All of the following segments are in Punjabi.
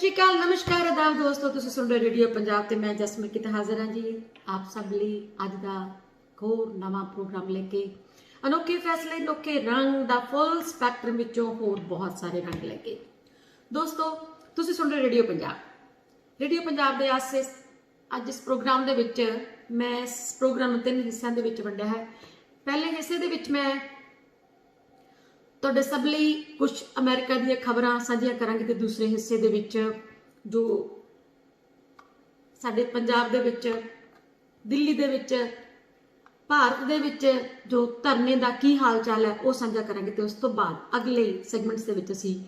श्री अकाल, नमस्कार, आदाब दोस्तों। तुसीं सुन रहे रेडियो पंजाब ते मैं जसमीत हाजिर हाँ जी आप सब ਲਈ ਅੱਜ ਦਾ ਹੋਰ ਨਵਾਂ ਪ੍ਰੋਗਰਾਮ ਲੈ ਕੇ ਅਨੋਖੇ ਫੈਸਲੇ ਅਨੋਖੇ ਰੰਗ ਦਾ ਫੁੱਲ ਸਪੈਕਟਰਮ ਵਿੱਚੋਂ ਹੋਰ ਬਹੁਤ ਸਾਰੇ ਰੰਗ ਲੈ ਕੇ। ਦੋਸਤੋ ਤੁਸੀਂ ਸੁਣ ਰਹੇ ਰੇਡੀਓ ਪੰਜਾਬ ਦੇ ਆਸੇ ਅੱਜ ਇਸ ਪ੍ਰੋਗਰਾਮ ਦੇ ਵਿੱਚ ਮੈਂ ਇਸ ਪ੍ਰੋਗਰਾਮ ਨੂੰ 3 ਹਿੱਸਿਆਂ ਦੇ ਵਿੱਚ ਵੰਡਿਆ ਹੈ। ਪਹਿਲੇ ਹਿੱਸੇ ਦੇ ਵਿੱਚ ਮੈਂ ਤੁਹਾਡੇ ਸਭ ਲਈ ਕੁਝ ਅਮਰੀਕਾ ਦੀਆਂ ਖਬਰਾਂ ਸਾਂਝੀਆਂ ਕਰਾਂਗੀ ਤੇ ਦੂਸਰੇ ਹਿੱਸੇ ਦੇ ਵਿੱਚ ਜੋ ਸਾਡੇ ਪੰਜਾਬ ਦੇ ਵਿੱਚ ਦਿੱਲੀ ਦੇ ਵਿੱਚ ਭਾਰਤ ਦੇ ਵਿੱਚ ਜੋ ਧਰਨੇ ਦਾ ਕੀ ਹਾਲ ਚਾਲ ਹੈ ਉਹ ਸਾਂਝਾ ਕਰਾਂਗੇ ਤੇ ਉਸ ਤੋਂ ਬਾਅਦ ਅਗਲੇ ਸੈਗਮੈਂਟਸ ਦੇ ਵਿੱਚ ਅਸੀਂ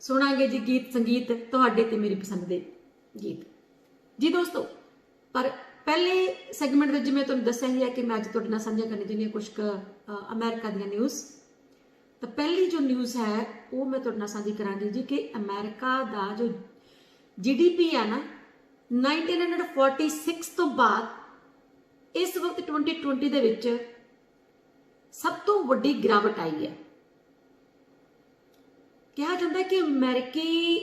ਸੁਣਾਂਗੇ ਜੀ ਗੀਤ ਸੰਗੀਤ ਤੁਹਾਡੇ ਤੇ ਮੇਰੀ ਪਸੰਦ ਦੇ ਗੀਤ ਜੀ ਦੋਸਤੋ। ਪਰ ਪਹਿਲੇ ਸੈਗਮੈਂਟ ਦੇ ਜਿਵੇਂ ਤੁਹਾਨੂੰ ਦੱਸਿਆ ਹੀ ਹੈ ਕਿ ਮੈਂ ਅੱਜ ਤੁਹਾਡੇ ਨਾਲ ਸਾਂਝਾ ਕਰਨੀ ਚਾਹੁੰਦੀ ਹਾਂ ਕੁਝ ਅਮਰੀਕਾ ਦੀਆਂ ਨਿਊਜ਼। ਤਾਂ ਪਹਿਲੀ ਜੋ ਨਿਊਜ਼ ਹੈ ਉਹ ਮੈਂ ਤੁਹਾਡੇ ਨਾਲ ਸਾਂਝੀ ਕਰਾਂਗੀ ਜੀ ਕਿ ਅਮਰੀਕਾ ਦਾ ਜੋ GDP ਹੈ ਨਾ 1946 ਤੋਂ ਬਾਅਦ ਇਸ ਵਕਤ 2020 ਦੇ ਵਿੱਚ ਸਭ ਤੋਂ ਵੱਡੀ ਗਿਰਾਵਟ ਆਈ ਹੈ। ਕਿਹਾ ਜਾਂਦਾ ਹੈ ਕਿ ਅਮਰੀਕੀ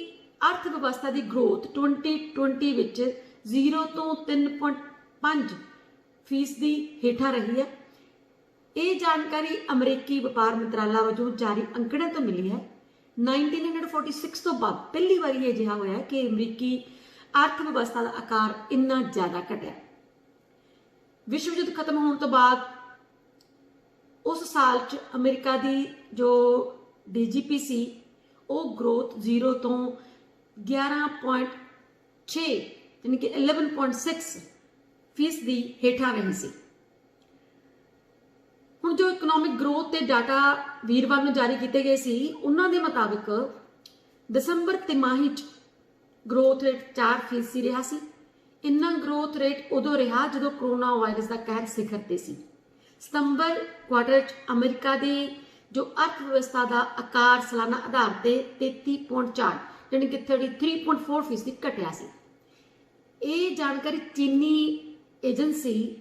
ਅਰਥ ਵਿਵਸਥਾ ਦੀ ਗਰੋਥ 2020 ਵਿੱਚ 0 ਤੋਂ 3.5% ਹੇਠਾਂ ਰਹੀ ਹੈ। ਇਹ ਜਾਣਕਾਰੀ ਅਮਰੀਕੀ ਵਪਾਰ ਮੰਤਰਾਲਾ ਵਜੋਂ ਜਾਰੀ ਅੰਕੜਿਆਂ ਤੋਂ ਮਿਲੀ ਹੈ। 1946 ਤੋਂ ਬਾਅਦ ਪਹਿਲੀ ਵਾਰੀ ਇਹ ਅਜਿਹਾ ਹੋਇਆ ਕਿ ਅਮਰੀਕੀ ਅਰਥ ਵਿਵਸਥਾ ਦਾ ਆਕਾਰ ਇੰਨਾ ਜ਼ਿਆਦਾ ਘਟਿਆ। ਵਿਸ਼ਵ ਯੁੱਧ ਖਤਮ ਹੋਣ ਤੋਂ ਬਾਅਦ ਉਸ ਸਾਲ 'ਚ ਅਮਰੀਕਾ ਦੀ ਜੋ DGP ਸੀ ਉਹ ਗਰੋਥ 0 ਤੋਂ 11.6 ਯਾਨੀ ਕਿ 11.6% ਹੇਠਾਂ ਰਹੀ ਸੀ। ਹੁਣ ਜੋ ਇਕਨੋਮਿਕ ਗਰੋਥ ਤੇ ਡਾਟਾ ਵੀਰਵਾਰ ਨੂੰ ਜਾਰੀ ਕੀਤੇ ਗਏ ਸੀ ਉਹਨਾਂ ਦੇ ਮੁਤਾਬਿਕ ਦਸੰਬਰ ਤਿਮਾਹੀ 'ਚ ਗਰੋਥ ਰੇਟ 4% ਰਿਹਾ ਸੀ। ਇੰਨਾ ਗਰੋਥ ਰੇਟ ਉਦੋਂ ਰਿਹਾ ਜਦੋਂ ਕਰੋਨਾ ਵਾਇਰਸ ਦਾ ਕਹਿਰ ਸਿਖਰ ਤੇ ਸੀ। ਸਤੰਬਰ ਕੁਆਟਰ 'ਚ ਅਮਰੀਕਾ ਦੇ ਜੋ ਅਰਥ ਵਿਵਸਥਾ ਦਾ ਆਕਾਰ ਸਾਲਾਨਾ ਆਧਾਰ ਤੇ 33.4 ਯਾਨੀ ਕਿ 33.4% ਘਟਿਆ ਸੀ। ਇਹ ਜਾਣਕਾਰੀ ਚੀਨੀ ਏਜੰਸੀ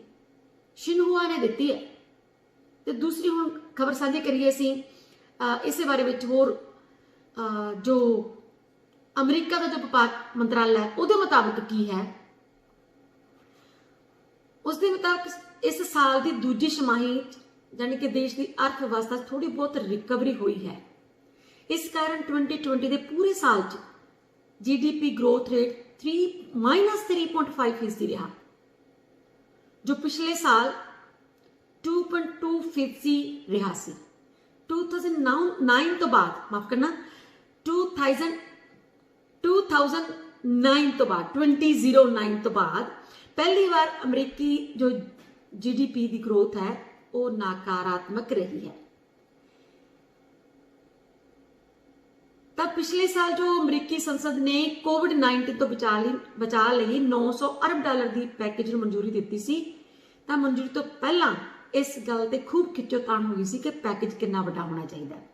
ਸ਼ਿਨਹੂਆ ਨੇ ਦਿੱਤੀ ਹੈ। ਤੇ ਦੂਸਰੀ ਹੁਣ ਖਬਰ ਸਾਂਝੀ ਕਰੀਏ ਅਸੀਂ ਇਸੇ ਬਾਰੇ ਵਿੱਚ ਹੋਰ ਜੋ ਅਮਰੀਕਾ ਦਾ ਜੋ ਵਪਾਰ ਮੰਤਰਾਲਾ ਹੈ ਉਹਦੇ ਮੁਤਾਬਕ ਕੀ ਹੈ। ਉਸ ਦੇ ਮੁਤਾਬਕ ਇਸ ਸਾਲ ਦੀ ਦੂਜੀ ਛਮਾਹੀ ਯਾਨੀ ਕਿ ਦੇਸ਼ ਦੀ ਅਰਥ ਵਿਵਸਥਾ ਥੋੜੀ ਬਹੁਤ ਰਿਕਵਰੀ ਹੋਈ ਹੈ। ਇਸ ਕਾਰਨ 2020 ਦੇ ਪੂਰੇ ਸਾਲ 'ਚ GDP ਗਰੋਥ ਰੇਟ -3.5% ਰਿਹਾ ਜੋ ਪਿਛਲੇ ਸਾਲ 2.2% ਰਿਹਾ ਸੀ। 2009 ਤੋਂ ਬਾਅਦ ਮਾਫ ਕਰਨਾ 2009 ਤੋਂ ਬਾਅਦ 2009 ਤੋਂ ਬਾਅਦ ਪਹਿਲੀ ਵਾਰ ਅਮਰੀਕੀ ਜੋ GDP ਦੀ ਗਰੋਥ ਹੈ ਉਹ ਨਕਾਰਾਤਮਕ ਰਹੀ ਹੈ। ਤਾਂ ਪਿਛਲੇ ਸਾਲ ਜੋ ਅਮਰੀਕੀ ਸੰਸਦ ਨੇ COVID-19 ਤੋਂ ਬਚਾਅ ਲਈ 900 ਅਰਬ ਡਾਲਰ ਦੀ ਪੈਕੇਜ ਨੂੰ ਮਨਜ਼ੂਰੀ ਦਿੱਤੀ ਸੀ। ਤਾਂ ਮਨਜ਼ੂਰੀ ਤੋਂ ਪਹਿਲਾਂ ਇਸ ਗੱਲ ਤੇ ਖੂਬ ਖਿੱਚੋਤਾਣ ਹੋਈ ਸੀ ਕਿ ਪੈਕੇਜ ਕਿੰਨਾ ਵੱਡਾ ਹੋਣਾ ਚਾਹੀਦਾ ਹੈ,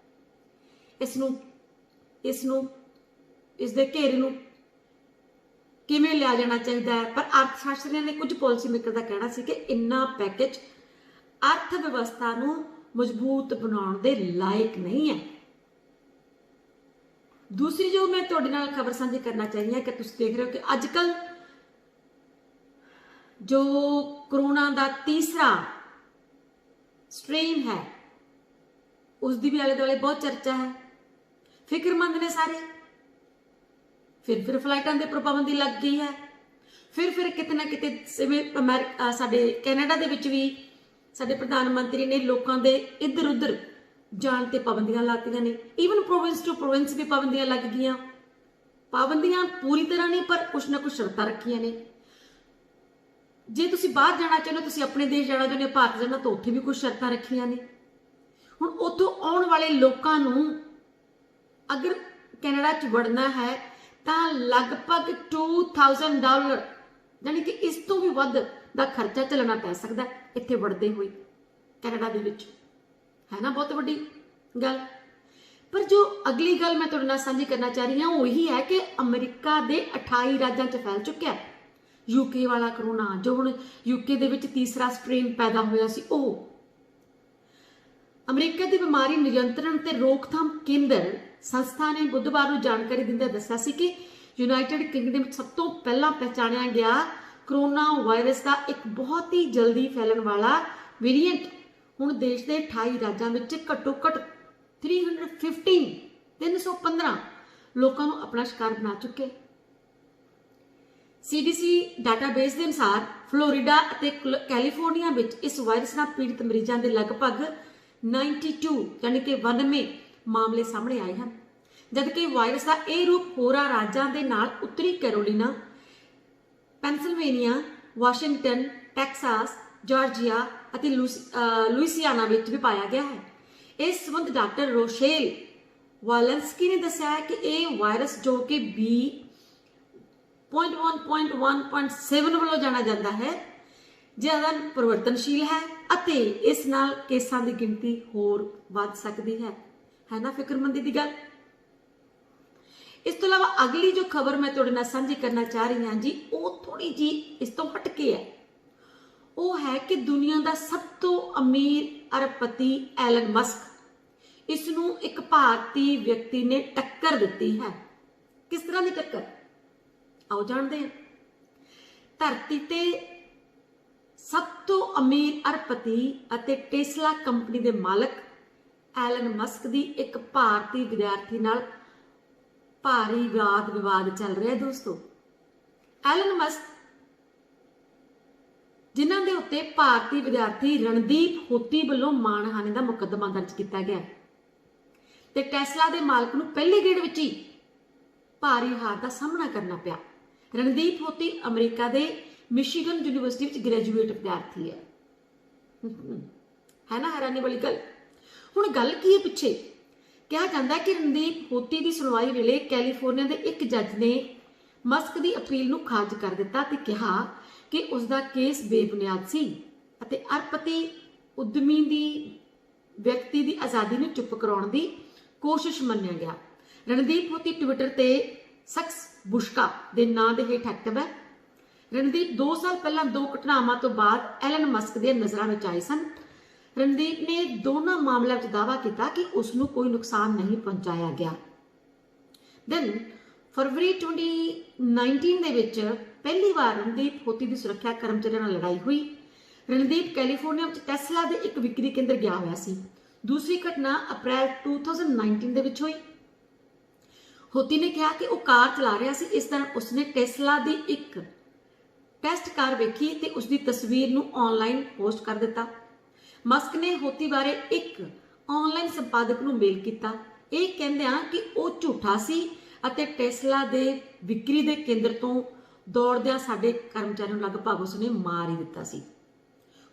ਇਸ ਦੇ ਘੇਰੇ ਨੂੰ ਕਿਵੇਂ ਲਿਆ ਜਾਣਾ ਚਾਹੀਦਾ ਹੈ। ਪਰ ਅਰਥ ਸ਼ਾਸਤਰੀਆਂ ਨੇ ਕੁਝ ਪਾਲਿਸੀ ਮੇਕਰ ਦਾ ਕਹਿਣਾ ਸੀ ਕਿ ਇੰਨਾ ਪੈਕੇਜ ਅਰਥ ਵਿਵਸਥਾ ਨੂੰ ਮਜ਼ਬੂਤ ਬਣਾਉਣ ਦੇ ਲਾਇਕ ਨਹੀਂ ਹੈ। ਦੂਸਰੀ ਜੋ ਮੈਂ ਤੁਹਾਡੇ ਨਾਲ ਖਬਰ ਸਾਂਝੀ ਕਰਨਾ ਚਾਹੁੰਦੀ ਹਾਂ ਕਿ ਤੁਸੀਂ ਦੇਖ ਰਹੇ ਹੋ ਕਿ ਅੱਜ ਕੱਲ ਜੋ ਕਰੋਨਾ ਦਾ ਤੀਸਰਾ ਸਟ੍ਰੇਨ ਹੈ ਉਸ ਦੀ ਵੀ ਆਲੇ ਦੁਆਲੇ ਬਹੁਤ ਚਰਚਾ ਹੈ। ਫਿਕਰਮੰਦ ਨੇ ਸਾਰੇ। ਫਿਰ ਫਲਾਈਟਾਂ ਦੇ ਉੱਪਰ ਪਾਬੰਦੀ ਲੱਗ ਗਈ ਹੈ। ਫਿਰ ਕਿਤੇ ਨਾ ਕਿਤੇ ਜਿਵੇਂ ਅਮਰੀਕਾ ਸਾਡੇ ਕੈਨੇਡਾ ਦੇ ਵਿੱਚ ਵੀ ਸਾਡੇ ਪ੍ਰਧਾਨ ਮੰਤਰੀ ਨੇ ਲੋਕਾਂ ਦੇ ਇੱਧਰ ਉੱਧਰ ਜਾਣ ਤੇ ਪਾਬੰਦੀਆਂ ਲਾਤੀਆਂ ਨੇ। ਈਵਨ ਪ੍ਰੋਵਿੰਸ ਟੂ ਪ੍ਰੋਵਿੰਸ ਵੀ ਪਾਬੰਦੀਆਂ ਲੱਗ ਗਈਆਂ। ਪਾਬੰਦੀਆਂ ਪੂਰੀ ਤਰ੍ਹਾਂ ਨਹੀਂ ਪਰ ਕੁਛ ਨਾ ਕੁਛ ਸ਼ਰਤਾਂ ਰੱਖੀਆਂ ਨੇ। ਜੇ ਤੁਸੀਂ ਬਾਹਰ ਜਾਣਾ ਚਾਹੁੰਦੇ ਹੋ, ਤੁਸੀਂ ਆਪਣੇ ਦੇਸ਼ ਜਾਣਾ ਚਾਹੁੰਦੇ ਹੋ, ਭਾਰਤ ਜਾਣਾ, ਤਾਂ ਉੱਥੇ ਵੀ ਕੁਝ ਸ਼ਰਤਾਂ ਰੱਖੀਆਂ ਨੇ। ਹੁਣ ਉੱਥੋਂ ਆਉਣ ਵਾਲੇ ਲੋਕਾਂ ਨੂੰ ਅਗਰ ਕੈਨੇਡਾ 'ਚ ਵੜਨਾ ਹੈ ਤਾਂ ਲਗਭਗ $2000 ਯਾਨੀ ਕਿ ਇਸ ਤੋਂ ਵੀ ਵੱਧ ਦਾ ਖਰਚਾ ਚੱਲਣਾ ਪੈ ਸਕਦਾ ਇੱਥੇ ਵੜਦੇ ਹੋਏ ਕੈਨੇਡਾ ਦੇ ਵਿੱਚ। ਹੈ ਨਾ ਬਹੁਤ ਵੱਡੀ ਗੱਲ। ਪਰ ਜੋ ਅਗਲੀ ਗੱਲ ਮੈਂ ਤੁਹਾਡੇ ਨਾਲ ਸਾਂਝੀ ਕਰਨਾ ਚਾਹ ਰਹੀ ਹਾਂ ਉਹ ਇਹੀ ਹੈ ਕਿ ਅਮਰੀਕਾ ਦੇ 28 ਰਾਜਾਂ 'ਚ ਫੈਲ ਚੁੱਕਿਆ ਹੈ UK ਵਾਲਾ ਕਰੋਨਾ। ਜੋ ਹੁਣ UK ਦੇ ਵਿੱਚ ਤੀਸਰਾ ਸਟ੍ਰੇਨ ਪੈਦਾ ਹੋਇਆ ਸੀ ਉਹ ਅਮਰੀਕਾ ਦੀ ਬਿਮਾਰੀ ਨਿਯੰਤਰਣ ਤੇ ਰੋਕਥਾਮ ਕੇਂਦਰ ਸੰਸਥਾ ਨੇ ਬੁੱਧਵਾਰ ਨੂੰ ਜਾਣਕਾਰੀ ਦਿੰਦਿਆਂ ਦੱਸਿਆ ਸੀ ਕਿ ਯੂਨਾਈਟਿਡ ਕਿੰਗਡਮ ਵਿੱਚ ਸਭ ਤੋਂ ਪਹਿਲਾਂ ਪਹਿਚਾਣਿਆ ਗਿਆ ਕਰੋਨਾ ਵਾਇਰਸ ਦਾ ਇੱਕ ਬਹੁਤ ਹੀ ਜਲਦੀ ਫੈਲਣ ਵਾਲਾ ਵੇਰੀਐਂਟ ਹੁਣ ਦੇਸ਼ ਦੇ 28 ਰਾਜਾਂ ਵਿੱਚ ਘੱਟੋ ਘੱਟ 315 ਲੋਕਾਂ ਨੂੰ ਆਪਣਾ ਸ਼ਿਕਾਰ ਬਣਾ ਚੁੱਕੇ। CDC ਡਾਟਾਬੇਸ ਦੇ ਅਨੁਸਾਰ ਫਲੋਰੀਡਾ ਅਤੇ ਕੈਲੀਫੋਰਨੀਆ ਵਿੱਚ ਇਸ ਵਾਇਰਸ ਨਾਲ ਪੀੜਤ ਮਰੀਜ਼ਾਂ ਦੇ ਲਗਭਗ 92 ਯਾਨੀ ਕਿ 92 ਮਾਮਲੇ ਸਾਹਮਣੇ ਆਏ ਹਨ, ਜਦਕਿ ਵਾਇਰਸ ਦਾ ਇਹ ਰੂਪ ਹੋਰਾਂ ਰਾਜਾਂ ਦੇ ਨਾਲ ਉੱਤਰੀ Carolina, Pennsylvania, Washington, Texas, Georgia ਅਤੇ ਲੁਈਸਿਆਨਾ ਵਿੱਚ ਵੀ ਪਾਇਆ ਗਿਆ ਹੈ। ਇਸ ਸੰਬੰਧ ਡਾਕਟਰ ਰੋਸ਼ੇਲ ਵਾਲੈਂਸਕੀ ਨੇ ਦੱਸਿਆ ਹੈ ਕਿ ਇਹ ਵਾਇਰਸ ਜੋ ਕਿ B.1.1.7 ਵੱਲੋਂ ਜਾਣਾ ਜਾਂਦਾ ਹੈ ਜ਼ਿਆਦਾ ਪਰਿਵਰਤਨਸ਼ੀਲ ਹੈ ਅਤੇ ਇਸ ਨਾਲ ਕੇਸਾਂ ਦੀ ਗਿਣਤੀ ਹੋਰ ਵੱਧ ਸਕਦੀ ਹੈ ਨਾ ਫਿਕਰਮੰਦੀ ਦੀ ਗੱਲ। ਇਸ ਤੋਂ ਇਲਾਵਾ ਅਗਲੀ ਜੋ ਖਬਰ ਮੈਂ ਤੁਹਾਡੇ ਨਾਲ ਸਾਂਝੀ ਕਰਨਾ ਚਾਹ ਰਹੀ ਹਾਂ ਜੀ, ਉਹ ਥੋੜੀ ਜੀ ਇਸ ਤੋਂ ਹਟ ਕੇ ਹੈ। ਉਹ ਹੈ ਕਿ ਦੁਨੀਆ ਦਾ ਸਭ ਤੋਂ ਅਮੀਰ ਅਰਬਪਤੀ ਐਲਨ ਮਸਕ, ਇਸ ਨੂੰ ਇੱਕ ਭਾਰਤੀ ਵਿਅਕਤੀ ਨੇ ਟੱਕਰ ਦਿੱਤੀ ਹੈ। ਕਿਸ ਤਰ੍ਹਾਂ ਦੀ ਟੱਕਰ, ਆਓ ਜਾਣਦੇ ਹਾਂ। ਧਰਤੀ ਤੇ ਸਭ ਤੋਂ ਅਮੀਰ ਅਰਬਪਤੀ ਅਤੇ ਟੈਸਲਾ ਕੰਪਨੀ ਦੇ ਮਾਲਕ ਐਲਨ ਮਸਕ ਦੀ ਇੱਕ ਭਾਰਤੀ ਵਿਦਿਆਰਥੀ ਨਾਲ ਭਾਰੀ ਵਾਦ ਵਿਵਾਦ ਚੱਲ ਰਿਹਾ ਦੋਸਤੋ। ਐਲਨ ਮਸਕ, ਜਿਨ੍ਹਾਂ ਦੇ ਉੱਤੇ ਭਾਰਤੀ ਵਿਦਿਆਰਥੀ ਰਣਦੀਪ ਹੋਤੀ ਵੱਲੋਂ ਮਾਣਹਾਨੀ ਦਾ ਮੁਕੱਦਮਾ ਦਰਜ ਕੀਤਾ ਗਿਆ ਤੇ ਟੈਸਲਾ ਦੇ ਮਾਲਕ ਨੂੰ ਪਹਿਲੇ ਗੇੜ ਵਿੱਚ ਹੀ ਭਾਰੀ ਹਾਰ ਦਾ ਸਾਹਮਣਾ ਕਰਨਾ ਪਿਆ। ਰਣਦੀਪ ਹੋਤੀ ਅਮਰੀਕਾ ਦੇ ਮਿਸ਼ੀਗਨ ਯੂਨੀਵਰਸਿਟੀ ਵਿੱਚ ਗ੍ਰੈਜੂਏਟ ਵਿਦਿਆਰਥੀ ਹੈ ਨਾ ਹੈਰਾਨੀ ਵਾਲੀ ਗੱਲ। ਹੁਣ ਗੱਲ ਕੀ ਹੈ ਪਿੱਛੇ, ਕਿਹਾ ਜਾਂਦਾ ਹੈ ਕਿ ਰਣਦੀਪ ਹੋਤੀ ਦੀ ਸੁਣਵਾਈ ਵੇਲੇ ਕੈਲੀਫੋਰਨੀਆ ਦੇ ਇੱਕ ਜੱਜ ਨੇ ਮਸਕ ਦੀ ਅਪੀਲ ਨੂੰ ਖਾਰਜ ਕਰ ਦਿੱਤਾ ਤੇ ਕਿਹਾ ਕਿ ਉਸ ਦਾ ਕੇਸ ਬੇਬੁਨਿਆਦ ਸੀ ਅਤੇ ਅਰਬਪਤੀ ਉਦਮੀ ਦੀ ਵਿਅਕਤੀ ਦੀ ਆਜ਼ਾਦੀ ਨੂੰ ਚੁੱਪ ਕਰਾਉਣ ਦੀ ਕੋਸ਼ਿਸ਼ ਮੰਨਿਆ ਗਿਆ। ਰਣਦੀਪ ਹੋਤੀ ਟਵਿੱਟਰ ਤੇ ਸਖਸ ਬੁਸ਼ਕਾ ਦੇ ਨਾਂ ਦੇ ਹੇਠ ਐਕਟਿਵ ਹੈ। ਰਣਦੀਪ 2 ਸਾਲ ਪਹਿਲਾਂ 2 ਘਟਨਾਵਾਂ ਤੋਂ ਬਾਅਦ ਐਲਨ ਮਸਕ ਦੀਆਂ ਨਜ਼ਰਾਂ ਵਿੱਚ ਆਏ ਸਨ। ਰਣਦੀਪ ਨੇ ਦੋਨਾਂ ਮਾਮਲਿਆਂ ਵਿੱਚ ਦਾਅਵਾ ਕੀਤਾ ਕਿ ਉਸ ਨੂੰ ਕੋਈ ਨੁਕਸਾਨ ਨਹੀਂ ਪਹੁੰਚਾਇਆ ਗਿਆ। ਦੈਨ ਫਰਵਰੀ 2019 ਦੇ ਵਿੱਚ ਪਹਿਲੀ ਵਾਰ ਰਣਦੀਪ ਹੋਤੀ ਦੀ ਸੁਰੱਖਿਆ ਕਰਮਚਾਰੀਆਂ ਨਾਲ ਲੜਾਈ ਹੋਈ। ਰਣਦੀਪ ਕੈਲੀਫੋਰਨੀਆ ਵਿੱਚ ਟੈਸਲਾ ਦੇ ਇੱਕ ਵਿਕਰੀ ਕੇਂਦਰ ਗਿਆ ਹੋਇਆ ਸੀ। ਦੂਸਰੀ ਘਟਨਾ ਅਪ੍ਰੈਲ 2019 ਦੇ ਵਿੱਚ ਹੋਈ। ਹੋਤੀ ਨੇ ਕਿਹਾ ਕਿ ਉਹ ਕਾਰ ਚਲਾ ਰਿਹਾ ਸੀ। ਇਸ ਦੌਰਾਨ ਉਸਨੇ ਟੈਸਲਾ ਦੀ ਇੱਕ ਟੈਸਟ ਕਾਰ ਵੇਖੀ ਤੇ ਉਸ ਦੀ ਤਸਵੀਰ ਨੂੰ ਆਨਲਾਈਨ ਪੋਸਟ ਕਰ ਦਿੱਤਾ। ਮਸਕ ਨੇ ਹੋਤੀ ਬਾਰੇ ਇੱਕ ਆਨਲਾਈਨ ਸੰਪਾਦਕ ਨੂੰ ਮੇਲ ਕੀਤਾ, ਇਹ ਕਹਿੰਦਿਆਂ ਕਿ ਉਹ ਝੂਠਾ ਸੀ ਅਤੇ ਟੈਸਲਾ ਦੇ ਵਿਕਰੀ ਦੇ ਕੇਂਦਰ ਤੋਂ ਦੌੜਦਿਆਂ ਸਾਡੇ ਕਰਮਚਾਰੀ ਨੂੰ ਲਗਭਗ ਉਸਨੇ ਮਾਰ ਹੀ ਦਿੱਤਾ ਸੀ।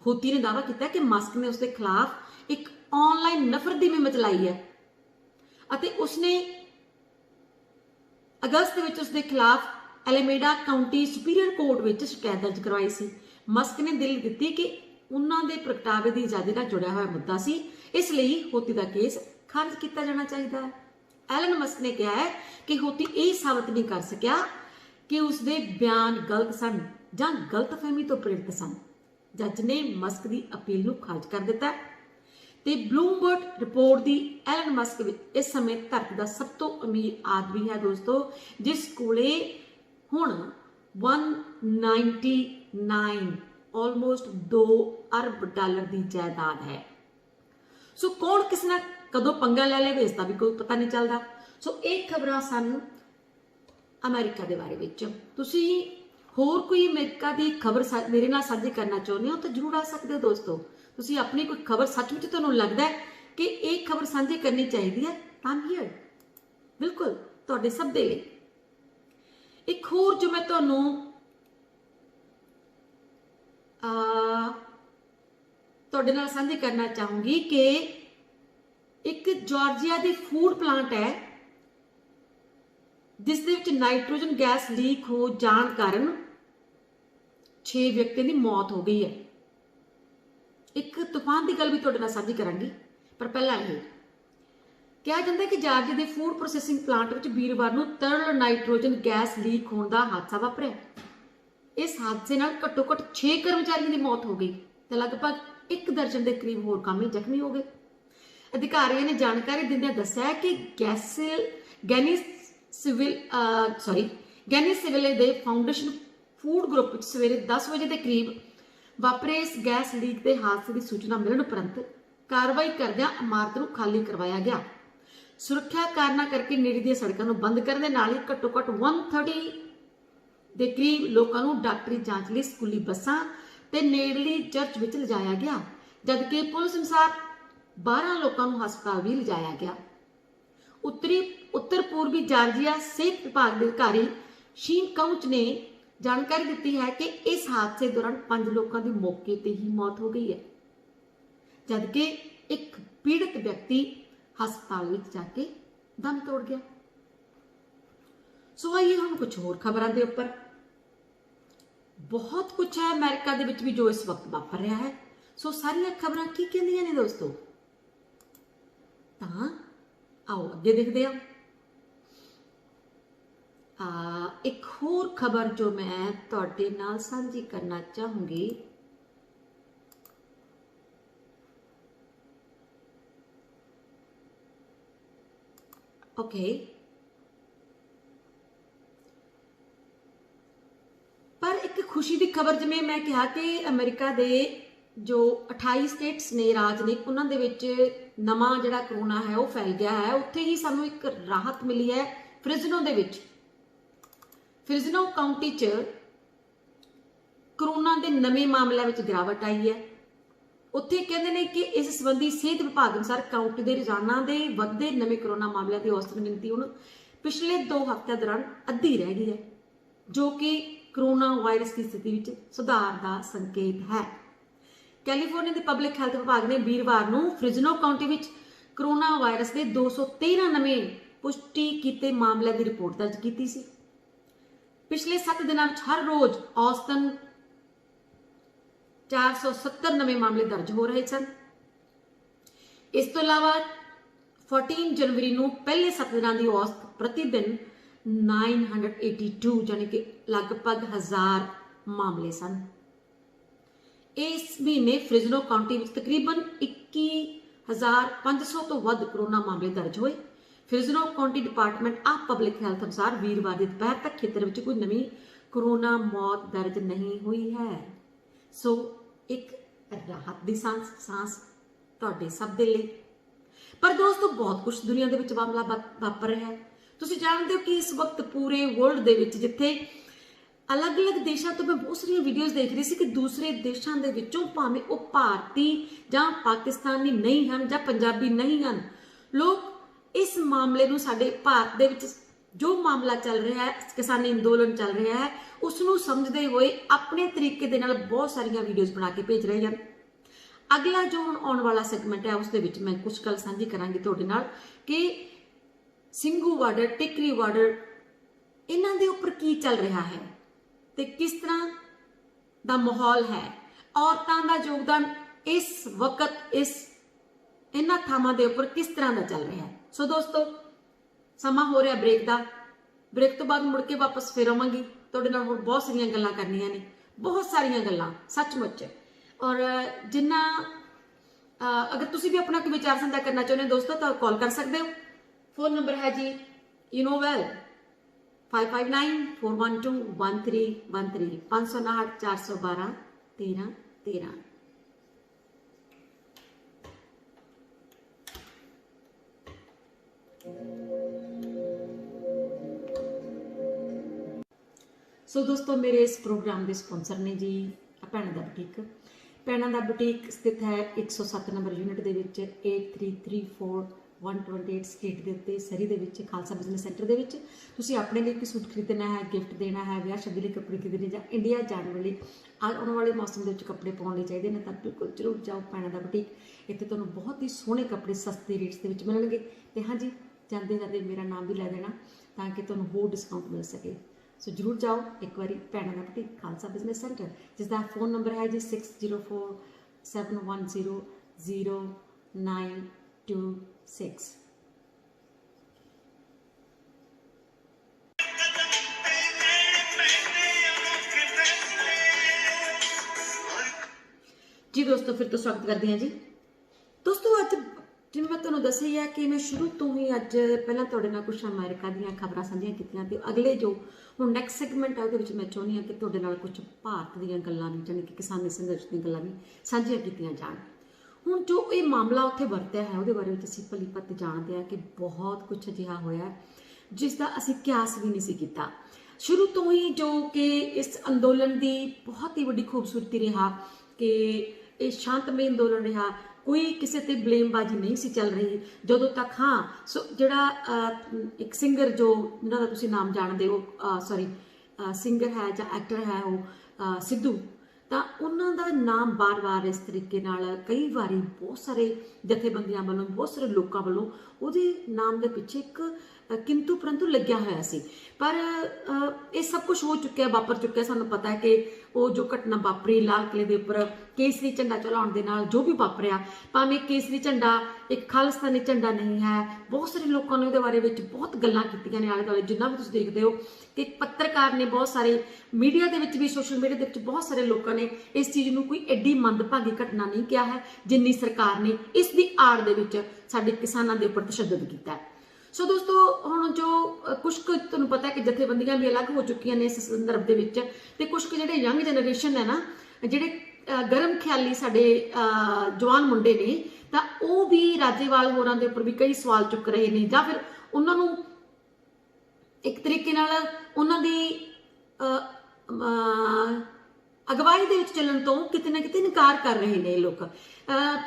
ਹੋਤੀ ਨੇ ਦਾਅਵਾ ਕੀਤਾ ਕਿ ਮਸਕ ਨੇ ਉਸਦੇ ਖਿਲਾਫ ਇੱਕ ਆਨਲਾਈਨ ਨਫ਼ਰਤ ਦੀ ਮੁਹਿੰਮ ਚਲਾਈ ਹੈ ਅਤੇ ਉਸਨੇ ਅਗਸਤ ਵਿੱਚ ਉਸਦੇ ਖਿਲਾਫ ਐਲੇਮੇਡਾ ਕਾਉਂਟੀ ਸੁਪੀਰੀਅਰ ਕੋਰਟ ਵਿੱਚ ਸ਼ਿਕਾਇਤ ਦਰਜ ਕਰਵਾਈ ਸੀ। ਮਸਕ ਨੇ ਦਲੀਲ ਦਿੱਤੀ ਕਿ ਉਹਨਾਂ ਦੇ ਪ੍ਰਗਟਾਵੇ ਦੀ ਆਜ਼ਾਦੀ ਨਾਲ ਜੁੜਿਆ ਹੋਇਆ ਮੁੱਦਾ ਸੀ, ਇਸ ਲਈ ਹੋਤੀ ਦਾ ਕੇਸ ਖਾਰਜ ਕੀਤਾ ਜਾਣਾ ਚਾਹੀਦਾ ਹੈ। ਐਲਨ ਮਸਕ ਨੇ ਕਿਹਾ ਹੈ ਕਿ ਹੋਤੀ ਇਹ ਸਾਬਤ ਨਹੀਂ ਕਰ ਸਕਿਆ ਕਿ ਉਸਦੇ ਬਿਆਨ ਗਲਤ ਸਨ ਜਾਂ ਗਲਤਫਹਿਮੀ ਤੋਂ ਪ੍ਰੇਰਿਤ ਸਨ। ਜੱਜ ਨੇ ਮਸਕ ਦੀ ਅਪੀਲ ਨੂੰ ਖਾਰਜ ਕਰ ਦਿੱਤਾ ਤੇ ਬਲੂਮਬਰਗ ਰਿਪੋਰਟ ਦੀ ਐਲਨ ਮਸਕ ਇਸ ਸਮੇਂ ਧਰਤੀ ਦਾ ਸਭ ਤੋਂ ਅਮੀਰ ਆਦਮੀ ਹੈ ਦੋਸਤੋ, ਜਿਸ ਕੋਲੇ ਹੁਣ 199 ਆਲਮੋਸਟ 2 ਅਰਬ ਡਾਲਰ ਦੀ ਜਾਇਦਾਦ ਹੈ। ਸੋ ਕੌਣ ਕਿਸ ਨਾਲ ਕਦੋਂ ਪੰਗਾ ਲੈ ਲਵੇ ਇਸ ਦਾ ਵੀ ਕੋਈ ਪਤਾ ਨਹੀਂ ਚੱਲਦਾ। ਸੋ ਇਹ ਖਬਰਾਂ ਸਨ ਅਮਰੀਕਾ ਦੇ ਬਾਰੇ ਵਿੱਚ। ਤੁਸੀਂ ਹੋਰ ਕੋਈ ਅਮਰੀਕਾ ਦੀ ਖਬਰ ਮੇਰੇ ਨਾਲ ਸਾਂਝੀ ਕਰਨਾ ਚਾਹੁੰਦੇ ਹੋ ਤਾਂ ਜ਼ਰੂਰ ਆ ਸਕਦੇ ਹੋ ਦੋਸਤੋ। ਤੁਸੀਂ ਆਪਣੀ ਕੋਈ ਖਬਰ ਸੱਚਮੁੱਚ ਤੁਹਾਨੂੰ ਲੱਗਦਾ ਹੈ ਕਿ ਇਹ ਖਬਰ ਸਾਂਝੀ ਕਰਨੀ ਚਾਹੀਦੀ ਹੈ ਤਾਂ ਹੀਅਰ ਬਿਲਕੁਲ ਤੁਹਾਡੇ ਸਭ ਦੇ ਲਈ। ਇੱਕ ਹੋਰ ਜੋ ਮੈਂ ਤੁਹਾਨੂੰ ਤੁਹਾਡੇ ਨਾਲ ਸਾਂਝੀ ਕਰਨਾ ਚਾਹੂੰਗੀ ਕਿ ਇੱਕ ਜਾਰਜੀਆ ਦੀ ਫੂਡ ਪਲਾਂਟ ਹੈ ਜਿਸ ਦੇ ਵਿੱਚ ਨਾਈਟ੍ਰੋਜਨ ਗੈਸ ਲੀਕ ਹੋ ਜਾਣ ਕਾਰਨ 6 ਵਿਅਕਤੀਆਂ ਦੀ ਮੌਤ ਹੋ ਗਈ ਹੈ। ਇੱਕ ਤੂਫਾਨ ਦੀ ਗੱਲ ਵੀ ਤੁਹਾਡੇ ਨਾਲ ਸਾਂਝੀ ਕਰਾਂਗੀ, ਪਰ ਪਹਿਲਾਂ ਇਹ ਕਿਹਾ ਜਾਂਦਾ ਕਿ ਜਾਰਜੀਆ ਦੇ ਫੂਡ ਪ੍ਰੋਸੈਸਿੰਗ ਪਲਾਂਟ ਵਿੱਚ ਵੀਰਵਾਰ ਨੂੰ ਤਰਲ ਨਾਈਟ੍ਰੋਜਨ ਗੈਸ ਲੀਕ ਹੋਣ ਦਾ ਹਾਦਸਾ ਵਾਪਰਿਆ। ਇਸ ਹਾਦਸੇ ਨਾਲ ਘੱਟੋ ਘੱਟ 6 ਕਰਮਚਾਰੀਆਂ ਦੀ ਮੌਤ ਹੋ ਗਈ ਤੇ ਲਗਭਗ 1 ਦਰਜਨ ਦੇ ਕਰੀਬ ਹੋਰ ਕਾਮੇ ਜ਼ਖਮੀ ਹੋ ਗਏ। अधिकारियों ने जानकारी दिंदे दस्सिया कि गैनीसिविले दे फाउंडेशन फूड ग्रुप विच सवेरे 10 बजे के करीब वापरे इस गैस लीक के हादसे की सूचना मिलने उपरंत कार्रवाई करदियां इमारत नूं खाली करवाया गया। सुरक्षा कारणों करके नेड़े दी सड़कों को बंद करने नाल ही घट्टो घट्ट 130 के करीब लोगों को डॉक्टरी जांच लिए स्कूली बसां ते नेड़ली चर्च विच लिजाया गया, जबकि पुलिस अनुसार 12 लोगों को हस्पताल भी लिजाया गया। उत्तर पूर्वी जार्जिया सेहत विभाग के अधिकारी शीन काउच ने जानकारी दी है कि इस हादसे दौरान 5 लोगों की मौके पर ही मौत हो गई है, जबकि एक पीड़ित व्यक्ति हस्पताल में जाके दम तोड़ गया। सो आइए हम कुछ होर खबरों के उपर। बहुत कुछ है अमेरिका दे विच भी जो इस वक्त वापर रहा है। सो सारिया खबर की कहंदियां ने दोस्तों, तां आओ अगे देखते हैं। एक होर खबर जो मैं तुहाडे नाल साझी करना चाहूंगी, ओके पर एक खुशी की खबर जिमें मैं कहा कि अमेरिका के जो 28 स्टेट्स ने राज ने उन्होंने विच नवा जिहड़ा करोना है वो फैल गया है। उत्थे ही सानू एक राहत मिली है फ्रिजनो दे विच। फ्रिजनो काउंटी च करोना के नवे मामलों में गिरावट आई है। उत्थे कहते हैं कि इस संबंधी सेहत विभाग अनुसार काउंटी के रोजाना के वधदे नवे करोना मामलों की औसत गिनती हुण पिछले 2 हफ्ते दौरान अद्धी रह गई है, जो कि करोना वायरस की स्थिति में सुधार का संकेत है। कैलीफोर्निया के पब्लिक हैल्थ विभाग ने वीरवार को फ्रिजनो काउंटी में करोना वायरस के 213 नवे पुष्टि किए मामलों की रिपोर्ट दर्ज की सी। पिछले 7 दिनों में हर रोज औसतन 470 नवे मामले दर्ज हो रहे सन। इस तो अलावा 14 जनवरी को पहले 7 दिनों की औसत प्रतिदिन 982 यानी कि लगभग 1000 मामले सन। इस महीने फ्रिजनो काउंटी में तकरीबन 21,500 तो वध कोरोना मामले दर्ज हुए। Fresno county department of public health अनुसार वीरवार की दोपहर तक खेतर में कोई नवी कोरोना मौत दर्ज नहीं हुई है। सो एक राहत की सांस तुहाडे सब दे लई। पर दोस्तों बहुत कुछ दुनिया के विच मामला वापर रहा है। तुसीं जानते हो कि इस वक्त पूरे वर्ल्ड के विच जिथे अलग अलग देशों तो मैं बहुत सारी वीडियोज देख रही थी कि दूसरे देशों के विचों भावें वो भारती जां पाकिस्तानी नहीं हैं जां पंजाबी नहीं हैं, लोग इस मामले नूं साडे भारत दे विच जो मामला चल रहा है, किसानी अंदोलन चल रहा है, उसनूं समझते हुए अपने तरीके दे नाल बहुत सारिया वीडियोज बना के भेज रहे हैं। अगला जो हुण आने वाला सैगमेंट है उस दे विच मैं कुछ गल साझी करांगी तुहाडे नाल कि ਸਿੰਘੂ बार्डर टिकरी बार्डर इन्हां दे उपर की चल रहा है ते किस तरह दा माहौल है, औरतां दा योगदान इस वक्त इस इन्हां थावां दे उपर किस तरह दा चल रहा है। सो दोस्तों समा हो रहा ब्रेक का। ब्रेक तो बाद मुड़ के वापस फिर आवांगी, तुहाडे नाल होर बहुत सारियां गल्लां करनियां ने, बहुत सारियां गल्लां सचमुच। और जिन्ना अगर तुसीं भी अपना कोई विचार साझा करना चाहुंदे हो दोस्तों तो कॉल कर सकते हो। फोन नंबर है जी यू नो वेल 5594121313 559 412 13 13। सो दोस्तों मेरे इस प्रोग्राम के स्पॉन्सर ने जी भैणों का बुटीक। भैणों का बुटीक स्थित है 107 नंबर यूनिट के 8334 128 स्ट्रीट के उत्ते सरी दे विच खालसा बिजनेस सेंटर के विच। तुसीं अपने लिए कोई सूट खरीदना है, गिफ्ट देना है, ब्याह शादी लिए कपड़े खरीदने या इंडिया जाने वाले आने वाले मौसम के कपड़े पाने चाहिए हैं तो बिल्कुल जरूर जाओ भैणों का बुटीक। इत्थे तुहानूं बहुत ही सोहने कपड़े सस्ते रेट्स के विच मिलणगे। ते हाँ जी जाते जाते मेरा नाम भी लै देना ताकि तुहानूं होर डिस्काउंट मिल सके। सो जरूर जाओ एक बारी भैणों का बुटीक खालसा बिजनेस सेंटर, जिसका फोन नंबर है जी 6047100926। जी दोस्तों फिर तो स्वागत करते हैं जी। दोस्तों अज ਜਿਵੇਂ ਮੈਂ ਤੁਹਾਨੂੰ ਦੱਸਿਆ ਹੈ ਕਿ ਮੈਂ ਸ਼ੁਰੂ ਤੋਂ ਹੀ ਅੱਜ ਪਹਿਲਾਂ ਤੁਹਾਡੇ ਨਾਲ ਕੁਝ ਅਮਰੀਕਾ ਦੀਆਂ ਖਬਰਾਂ ਸਾਂਝੀਆਂ ਕੀਤੀਆਂ ਤੇ ਅਗਲੇ ਜੋ ਹੁਣ ਨੈਕਸਟ ਸੈਗਮੈਂਟ ਆ ਉਹਦੇ ਵਿੱਚ ਮੈਂ ਚਾਹੁੰਦੀ ਹਾਂ ਕਿ ਤੁਹਾਡੇ ਨਾਲ ਕੁਝ ਭਾਰਤ ਦੀਆਂ ਗੱਲਾਂ ਵੀ ਜਾਣੀ ਕਿ ਕਿਸਾਨੀ ਸੰਘਰਸ਼ ਦੀਆਂ ਗੱਲਾਂ ਵੀ ਸਾਂਝੀਆਂ ਕੀਤੀਆਂ ਜਾਣ। ਹੁਣ ਜੋ ਇਹ ਮਾਮਲਾ ਉੱਥੇ ਵਰਤਿਆ ਹੈ ਉਹਦੇ ਬਾਰੇ ਵਿੱਚ ਅਸੀਂ ਭਲੀ ਭਾਂਤੀ ਜਾਣਦੇ ਹਾਂ ਕਿ ਬਹੁਤ ਕੁਝ ਅਜਿਹਾ ਹੋਇਆ ਜਿਸ ਦਾ ਅਸੀਂ ਕਿਆਸ ਵੀ ਨਹੀਂ ਸੀ ਕੀਤਾ। ਸ਼ੁਰੂ ਤੋਂ ਹੀ ਜੋ ਕਿ ਇਸ ਅੰਦੋਲਨ ਦੀ ਬਹੁਤ ਹੀ ਵੱਡੀ ਖੂਬਸੂਰਤੀ ਰਿਹਾ ਕਿ ਇਹ ਸ਼ਾਂਤਮਈ ਅੰਦੋਲਨ ਰਿਹਾ, ਕੋਈ ਕਿਸੇ ਤੇ ਬਲੇਮਬਾਜ਼ੀ ਨਹੀਂ ਸੀ ਚੱਲ ਰਹੀ ਜਦੋਂ ਤੱਕ। ਹਾਂ ਸੋ ਜਿਹੜਾ ਇੱਕ ਸਿੰਗਰ ਜੋ ਜਿਹਨਾਂ ਦਾ ਤੁਸੀਂ ਨਾਮ ਜਾਣਦੇ ਹੋ, ਸੌਰੀ ਸਿੰਗਰ ਹੈ ਜਾਂ ਐਕਟਰ ਹੈ ਉਹ ਸਿੱਧੂ, ਤਾਂ ਉਹਨਾਂ ਦਾ ਨਾਮ ਬਾਰ-ਬਾਰ ਇਸ ਤਰੀਕੇ ਨਾਲ ਕਈ ਵਾਰੀ ਬਹੁਤ ਸਾਰੇ ਜਥੇਬੰਦੀਆਂ ਵੱਲੋਂ ਬਹੁਤ ਸਾਰੇ ਲੋਕਾਂ ਵੱਲੋਂ ਉਹਦੇ ਨਾਮ ਦੇ ਪਿੱਛੇ ਇੱਕ ਕਿੰਤੂ ਪਰੰਤੂ ਲੱਗਿਆ ਹੋਇਆ ਸੀ। ਪਰ ਇਹ ਸਭ ਕੁਝ ਹੋ ਚੁੱਕਿਆ, ਵਾਪਰ ਚੁੱਕਿਆ। ਸਾਨੂੰ ਪਤਾ ਹੈ ਕਿ ਉਹ ਜੋ ਘਟਨਾ ਵਾਪਰੀ ਲਾਲ ਕਿਲੇ ਦੇ ਉੱਪਰ ਕੇਸਰੀ ਝੰਡਾ ਚਲਾਉਣ ਦੇ ਨਾਲ ਜੋ ਵੀ ਵਾਪਰਿਆ, ਭਾਵੇਂ ਕੇਸਰੀ ਝੰਡਾ ਇੱਕ ਖਾਲਿਸਤਾਨੀ ਝੰਡਾ ਨਹੀਂ ਹੈ, ਬਹੁਤ ਸਾਰੇ ਲੋਕਾਂ ਨੇ ਉਹਦੇ ਬਾਰੇ ਵਿੱਚ ਬਹੁਤ ਗੱਲਾਂ ਕੀਤੀਆਂ ਨੇ ਆਲੇ ਦੁਆਲੇ। ਜਿੰਨਾ ਵੀ ਤੁਸੀਂ ਦੇਖਦੇ ਹੋ ਕਿ ਪੱਤਰਕਾਰ ਨੇ, ਬਹੁਤ ਸਾਰੇ ਮੀਡੀਆ ਦੇ ਵਿੱਚ ਵੀ, ਸੋਸ਼ਲ ਮੀਡੀਆ ਦੇ ਵਿੱਚ ਬਹੁਤ ਸਾਰੇ ਲੋਕਾਂ ਨੇ ਇਸ ਚੀਜ਼ ਨੂੰ ਕੋਈ ਐਡੀ ਮੰਦਭਾਗੀ ਘਟਨਾ ਨਹੀਂ ਕਿਹਾ ਹੈ ਜਿੰਨੀ ਸਰਕਾਰ ਨੇ ਇਸ ਦੀ ਆੜ ਦੇ ਵਿੱਚ ਸਾਡੇ ਕਿਸਾਨਾਂ ਦੇ ਉੱਪਰ ਤਸ਼ੱਦਦ ਕੀਤਾ ਹੈ। ਸੋ ਦੋਸਤੋ, ਹੁਣ ਜੋ ਕੁਛ ਕੁ ਤੁਹਾਨੂੰ ਪਤਾ ਹੈ ਕਿ ਜਥੇਬੰਦੀਆਂ ਵੀ ਅਲੱਗ ਹੋ ਚੁੱਕੀਆਂ ਨੇ ਇਸ ਸੰਦਰਭ ਦੇ ਵਿੱਚ, ਤੇ ਕੁਛ ਕੁ ਜਿਹੜੇ ਯੰਗ ਜਨਰੇਸ਼ਨ ਹੈ ਨਾ, ਜਿਹੜੇ ਗਰਮ ਖਿਆਲੀ ਸਾਡੇ ਜਵਾਨ ਮੁੰਡੇ ਨੇ, ਤਾਂ ਉਹ ਵੀ ਰਾਜੇਵਾਲ ਹੋਰਾਂ ਦੇ ਉੱਪਰ ਵੀ ਕਈ ਸਵਾਲ ਚੁੱਕ ਰਹੇ ਨੇ, ਜਾਂ ਫਿਰ ਉਹਨਾਂ ਨੂੰ ਇੱਕ ਤਰੀਕੇ ਨਾਲ ਉਹਨਾਂ ਦੀ ਅਗਵਾਈ ਦੇ ਵਿੱਚ ਚੱਲਣ ਤੋਂ ਕਿਤੇ ਨਾ ਕਿਤੇ ਇਨਕਾਰ ਕਰ ਰਹੇ ਨੇ ਲੋਕ।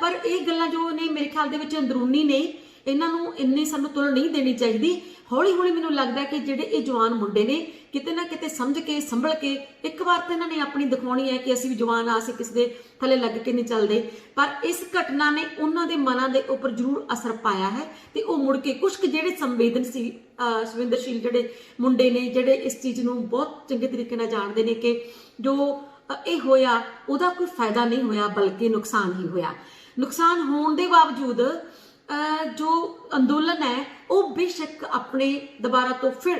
ਪਰ ਇਹ ਗੱਲਾਂ ਜੋ ਨੇ ਮੇਰੇ ਖਿਆਲ ਦੇ ਵਿੱਚ ਅੰਦਰੂਨੀ ਨੇ, ਇਹਨਾਂ ਨੂੰ ਇੰਨੀ ਸਾਨੂੰ ਤੁਲ ਨਹੀਂ ਦੇਣੀ ਚਾਹੀਦੀ। ਹੌਲੀ ਹੌਲੀ ਮੈਨੂੰ ਲੱਗਦਾ ਕਿ ਜਿਹੜੇ ਇਹ ਜਵਾਨ ਮੁੰਡੇ ਨੇ ਕਿਤੇ ਨਾ ਕਿਤੇ ਸਮਝ ਕੇ ਸੰਭਲ ਕੇ, ਇੱਕ ਵਾਰ ਤਾਂ ਇਹਨਾਂ ਨੇ ਆਪਣੀ ਦਿਖਾਉਣੀ ਹੈ ਕਿ ਅਸੀਂ ਵੀ ਜਵਾਨ ਆ, ਅਸੀਂ ਕਿਸੇ ਦੇ ਥੱਲੇ ਲੱਗ ਕੇ ਨਹੀਂ ਚੱਲਦੇ। ਪਰ ਇਸ ਘਟਨਾ ਨੇ ਉਹਨਾਂ ਦੇ ਮਨਾਂ ਦੇ ਉੱਪਰ ਜ਼ਰੂਰ ਅਸਰ ਪਾਇਆ ਹੈ ਤੇ ਉਹ ਮੁੜ ਕੇ ਕੁਝ ਜਿਹੜੇ ਸੰਵੇਦਨਸ਼ੀਲ ਜਿਹੜੇ ਮੁੰਡੇ ਨੇ, ਜਿਹੜੇ ਇਸ ਚੀਜ਼ ਨੂੰ ਬਹੁਤ ਚੰਗੇ ਤਰੀਕੇ ਨਾਲ ਜਾਣਦੇ ਨੇ ਕਿ ਜੋ ਇਹ ਹੋਇਆ ਉਹਦਾ ਕੋਈ ਫਾਇਦਾ ਨਹੀਂ ਹੋਇਆ ਬਲਕਿ ਨੁਕਸਾਨ ਹੀ ਹੋਇਆ। ਨੁਕਸਾਨ ਹੋਣ ਦੇ ਬਾਵਜੂਦ ਜੋ ਅੰਦੋਲਨ ਹੈ ਉਹ ਬੇਸ਼ੱਕ ਆਪਣੇ ਦੁਬਾਰਾ ਤੋਂ ਫਿਰ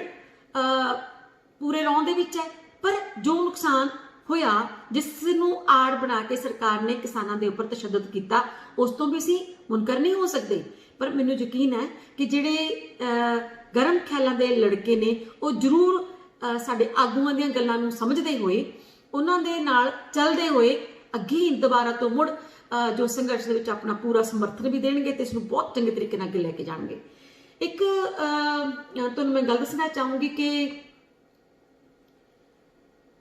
ਪੂਰੇ ਰੌਂ ਦੇ ਵਿੱਚ ਹੈ, ਪਰ ਜੋ ਨੁਕਸਾਨ ਹੋਇਆ, ਜਿਸ ਨੂੰ ਆੜ ਬਣਾ ਕੇ ਸਰਕਾਰ ਨੇ ਕਿਸਾਨਾਂ ਦੇ ਉੱਪਰ ਤਸ਼ੱਦਦ ਕੀਤਾ, ਉਸ ਤੋਂ ਵੀ ਅਸੀਂ ਮੁਨਕਰ ਨਹੀਂ ਹੋ ਸਕਦੇ। ਪਰ ਮੈਨੂੰ ਯਕੀਨ ਹੈ ਕਿ ਜਿਹੜੇ ਗਰਮ ਖਿਆਲਾਂ ਦੇ ਲੜਕੇ ਨੇ ਉਹ ਜ਼ਰੂਰ ਸਾਡੇ ਆਗੂਆਂ ਦੀਆਂ ਗੱਲਾਂ ਨੂੰ ਸਮਝਦੇ ਹੋਏ, ਉਹਨਾਂ ਦੇ ਨਾਲ ਚੱਲਦੇ ਹੋਏ ਅੱਗੇ ਦੁਬਾਰਾ ਤੋਂ ਮੁੜ ਜੋ ਸੰਘਰਸ਼ ਦੇ ਵਿੱਚ ਆਪਣਾ ਪੂਰਾ ਸਮਰਥਨ ਵੀ ਦੇਣਗੇ ਤੇ ਇਸ ਨੂੰ ਬਹੁਤ ਚੰਗੇ ਤਰੀਕੇ ਨਾਲ ਅੱਗੇ ਲੈ ਕੇ ਜਾਣਗੇ। ਇੱਕ ਤੁਹਾਨੂੰ ਮੈਂ ਗੱਲ ਦੱਸਣਾ ਚਾਹੂੰਗੀ ਕਿ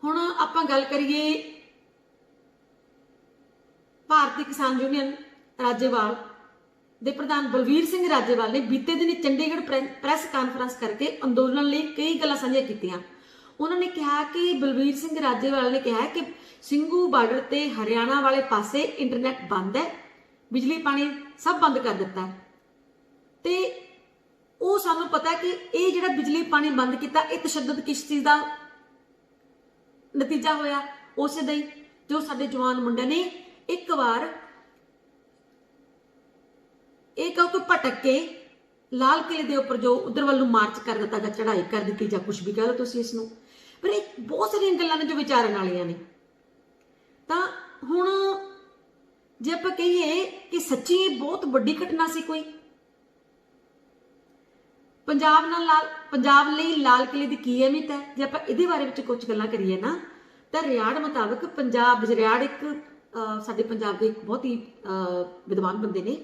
ਹੁਣ ਆਪਾਂ ਗੱਲ ਕਰੀਏ ਭਾਰਤੀ ਕਿਸਾਨ ਯੂਨੀਅਨ ਰਾਜੇਵਾਲ ਦੇ ਪ੍ਰਧਾਨ ਬਲਵੀਰ ਸਿੰਘ ਰਾਜੇਵਾਲ ਨੇ ਬੀਤੇ ਦਿਨੀ ਚੰਡੀਗੜ੍ਹ ਪ੍ਰੈਸ ਕਾਨਫਰੰਸ ਕਰਕੇ ਅੰਦੋਲਨ ਲਈ ਕਈ ਗੱਲਾਂ ਸਾਂਝੀਆਂ ਕੀਤੀਆਂ। ਉਹਨਾਂ ਨੇ ਕਿਹਾ ਕਿ ਬਲਵੀਰ ਸਿੰਘ ਰਾਜੇਵਾਲ ਨੇ ਕਿਹਾ ਕਿ ਸਿੰਘੂ ਬਾਰਡਰ ਤੇ ਹਰਿਆਣਾ ਵਾਲੇ ਪਾਸੇ ਇੰਟਰਨੈਟ ਬੰਦ ਹੈ, ਬਿਜਲੀ ਪਾਣੀ ਸਭ ਬੰਦ ਕਰ ਦਿੱਤਾ ਹੈ, ਤੇ ਉਹ ਸਾਨੂੰ ਪਤਾ ਕਿ ਇਹ ਜਿਹੜਾ ਬਿਜਲੀ ਪਾਣੀ ਬੰਦ ਕੀਤਾ ਇਹ ਤਸ਼ੱਦਦ ਕਿਸ ਚੀਜ਼ ਦਾ ਨਤੀਜਾ ਹੋਇਆ, ਉਸੇ ਦਾ ਹੀ ਜੋ ਸਾਡੇ ਜਵਾਨ ਮੁੰਡਿਆਂ ਨੇ ਇੱਕ ਵਾਰ ਇਹ ਕਹੋ ਕਿ ਭਟਕ ਕੇ ਲਾਲ ਕਿਲੇ ਦੇ ਉੱਪਰ ਜੋ ਉਧਰ ਵੱਲ ਨੂੰ ਮਾਰਚ ਕਰ ਦਿੱਤਾ ਜਾਂ ਚੜ੍ਹਾਈ ਕਰ ਦਿੱਤੀ ਜਾਂ ਕੁਝ ਵੀ ਕਹਿ ਲਓ ਤੁਸੀਂ ਇਸ ਨੂੰ, ਪਰ ਇਹ ਬਹੁਤ ਸਾਰੀਆਂ ਗੱਲਾਂ ਨੇ ਜੋ ਵਿਚਾਰਨ ਵਾਲੀਆਂ ਨੇ। ਤਾਂ ਹੁਣ ਜੇ ਆਪਾਂ ਕਹੀਏ ਕਿ ਸੱਚੀ ਇਹ ਬਹੁਤ ਵੱਡੀ ਘਟਨਾ ਸੀ ਕੋਈ, ਪੰਜਾਬ ਲਈ ਲਾਲ ਕਿਲੇ ਦੀ ਕੀ ਅਹਿਮੀਅਤ ਹੈ, ਜੇ ਆਪਾਂ ਇਹਦੇ ਬਾਰੇ ਵਿੱਚ ਕੁਝ ਗੱਲਾਂ ਕਰੀਏ ਨਾ, ਤਾਂ ਰਿਆੜ ਮੁਤਾਬਕ ਰਿਆੜ ਇੱਕ ਸਾਡੇ ਪੰਜਾਬ ਦੇ ਇੱਕ ਬਹੁਤ ਹੀ ਵਿਦਵਾਨ ਬੰਦੇ ਨੇ,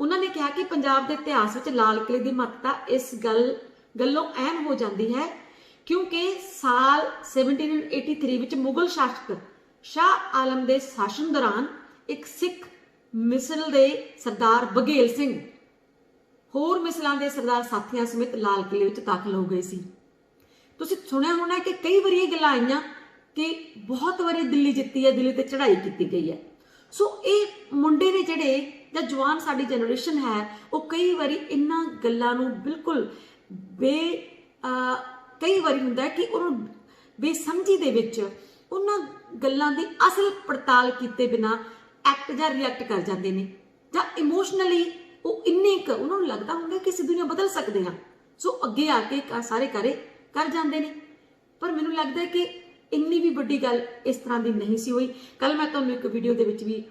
ਉਹਨਾਂ ਨੇ ਕਿਹਾ ਕਿ ਪੰਜਾਬ ਦੇ ਇਤਿਹਾਸ ਵਿੱਚ ਲਾਲ ਕਿਲੇ ਦੀ ਮਹੱਤਤਾ ਇਸ ਗੱਲੋਂ ਅਹਿਮ ਹੋ ਜਾਂਦੀ ਹੈ ਕਿਉਂਕਿ ਸਾਲ 1783 ਵਿੱਚ ਮੁਗਲ ਸ਼ਾਸਕ ਸ਼ਾਹ ਆਲਮ ਦੇ ਸ਼ਾਸਨ ਦੌਰਾਨ ਇੱਕ ਸਿੱਖ ਮਿਸਲ ਦੇ ਸਰਦਾਰ ਬਘੇਲ ਸਿੰਘ ਹੋਰ ਮਿਸਲਾਂ ਦੇ ਸਰਦਾਰ ਸਾਥੀਆਂ ਸਮੇਤ ਲਾਲ ਕਿਲੇ ਵਿੱਚ ਦਾਖਲ ਹੋ ਗਏ ਸੀ। ਤੁਸੀਂ ਸੁਣਿਆ ਹੋਣਾ ਕਿ ਕਈ ਵਾਰੀ ਇਹ ਗੱਲਾਂ ਆਈਆਂ ਕਿ ਬਹੁਤ ਵਾਰੀ ਦਿੱਲੀ ਜਿੱਤੀ ਹੈ, ਦਿੱਲੀ ਤੇ ਚੜ੍ਹਾਈ ਕੀਤੀ ਗਈ ਹੈ। ਸੋ ਇਹ ਮੁੰਡੇ ਨੇ ਜਿਹੜੇ ਜਾਂ ਜਵਾਨ ਸਾਡੀ ਜਨਰੇਸ਼ਨ ਹੈ, ਉਹ ਕਈ ਵਾਰੀ ਇਹਨਾਂ ਗੱਲਾਂ ਨੂੰ ਬਿਲਕੁਲ ਕਈ ਵਾਰੀ ਹੁੰਦਾ ਹੈ ਕਿ ਉਹਨੂੰ ਬੇਸਮਝੀ ਦੇ ਵਿੱਚ ਉਹਨਾਂ ਗੱਲਾਂ ਦੀ ਅਸਲ ਪੜਤਾਲ ਕੀਤੇ ਬਿਨਾ ਐਕਟ ਜਾਂ ਰਿਐਕਟ ਕਰ ਜਾਂਦੇ ਨੇ, ਜਾਂ ਇਮੋਸ਼ਨਲੀ ਉਹ ਇੰਨੇ ਕੁ ਉਹਨਾਂ ਨੂੰ ਲੱਗਦਾ ਹੁੰਦਾ ਕਿ ਅਸੀਂ ਦੁਨੀਆ ਬਦਲ ਸਕਦੇ ਹਾਂ, ਸੋ ਅੱਗੇ ਆ ਕੇ ਸਾਰੇ ਕਰ ਜਾਂਦੇ ਨੇ। ਪਰ ਮੈਨੂੰ ਲੱਗਦਾ ਹੈ ਕਿ ਇੰਨੀ ਵੀ ਵੱਡੀ ਗੱਲ ਇਸ ਤਰ੍ਹਾਂ ਦੀ ਨਹੀਂ ਸੀ ਹੋਈ। ਕੱਲ ਮੈਂ ਤੁਹਾਨੂੰ ਇੱਕ ਵੀਡੀਓ ਦੇ ਵਿੱਚ ਵੀ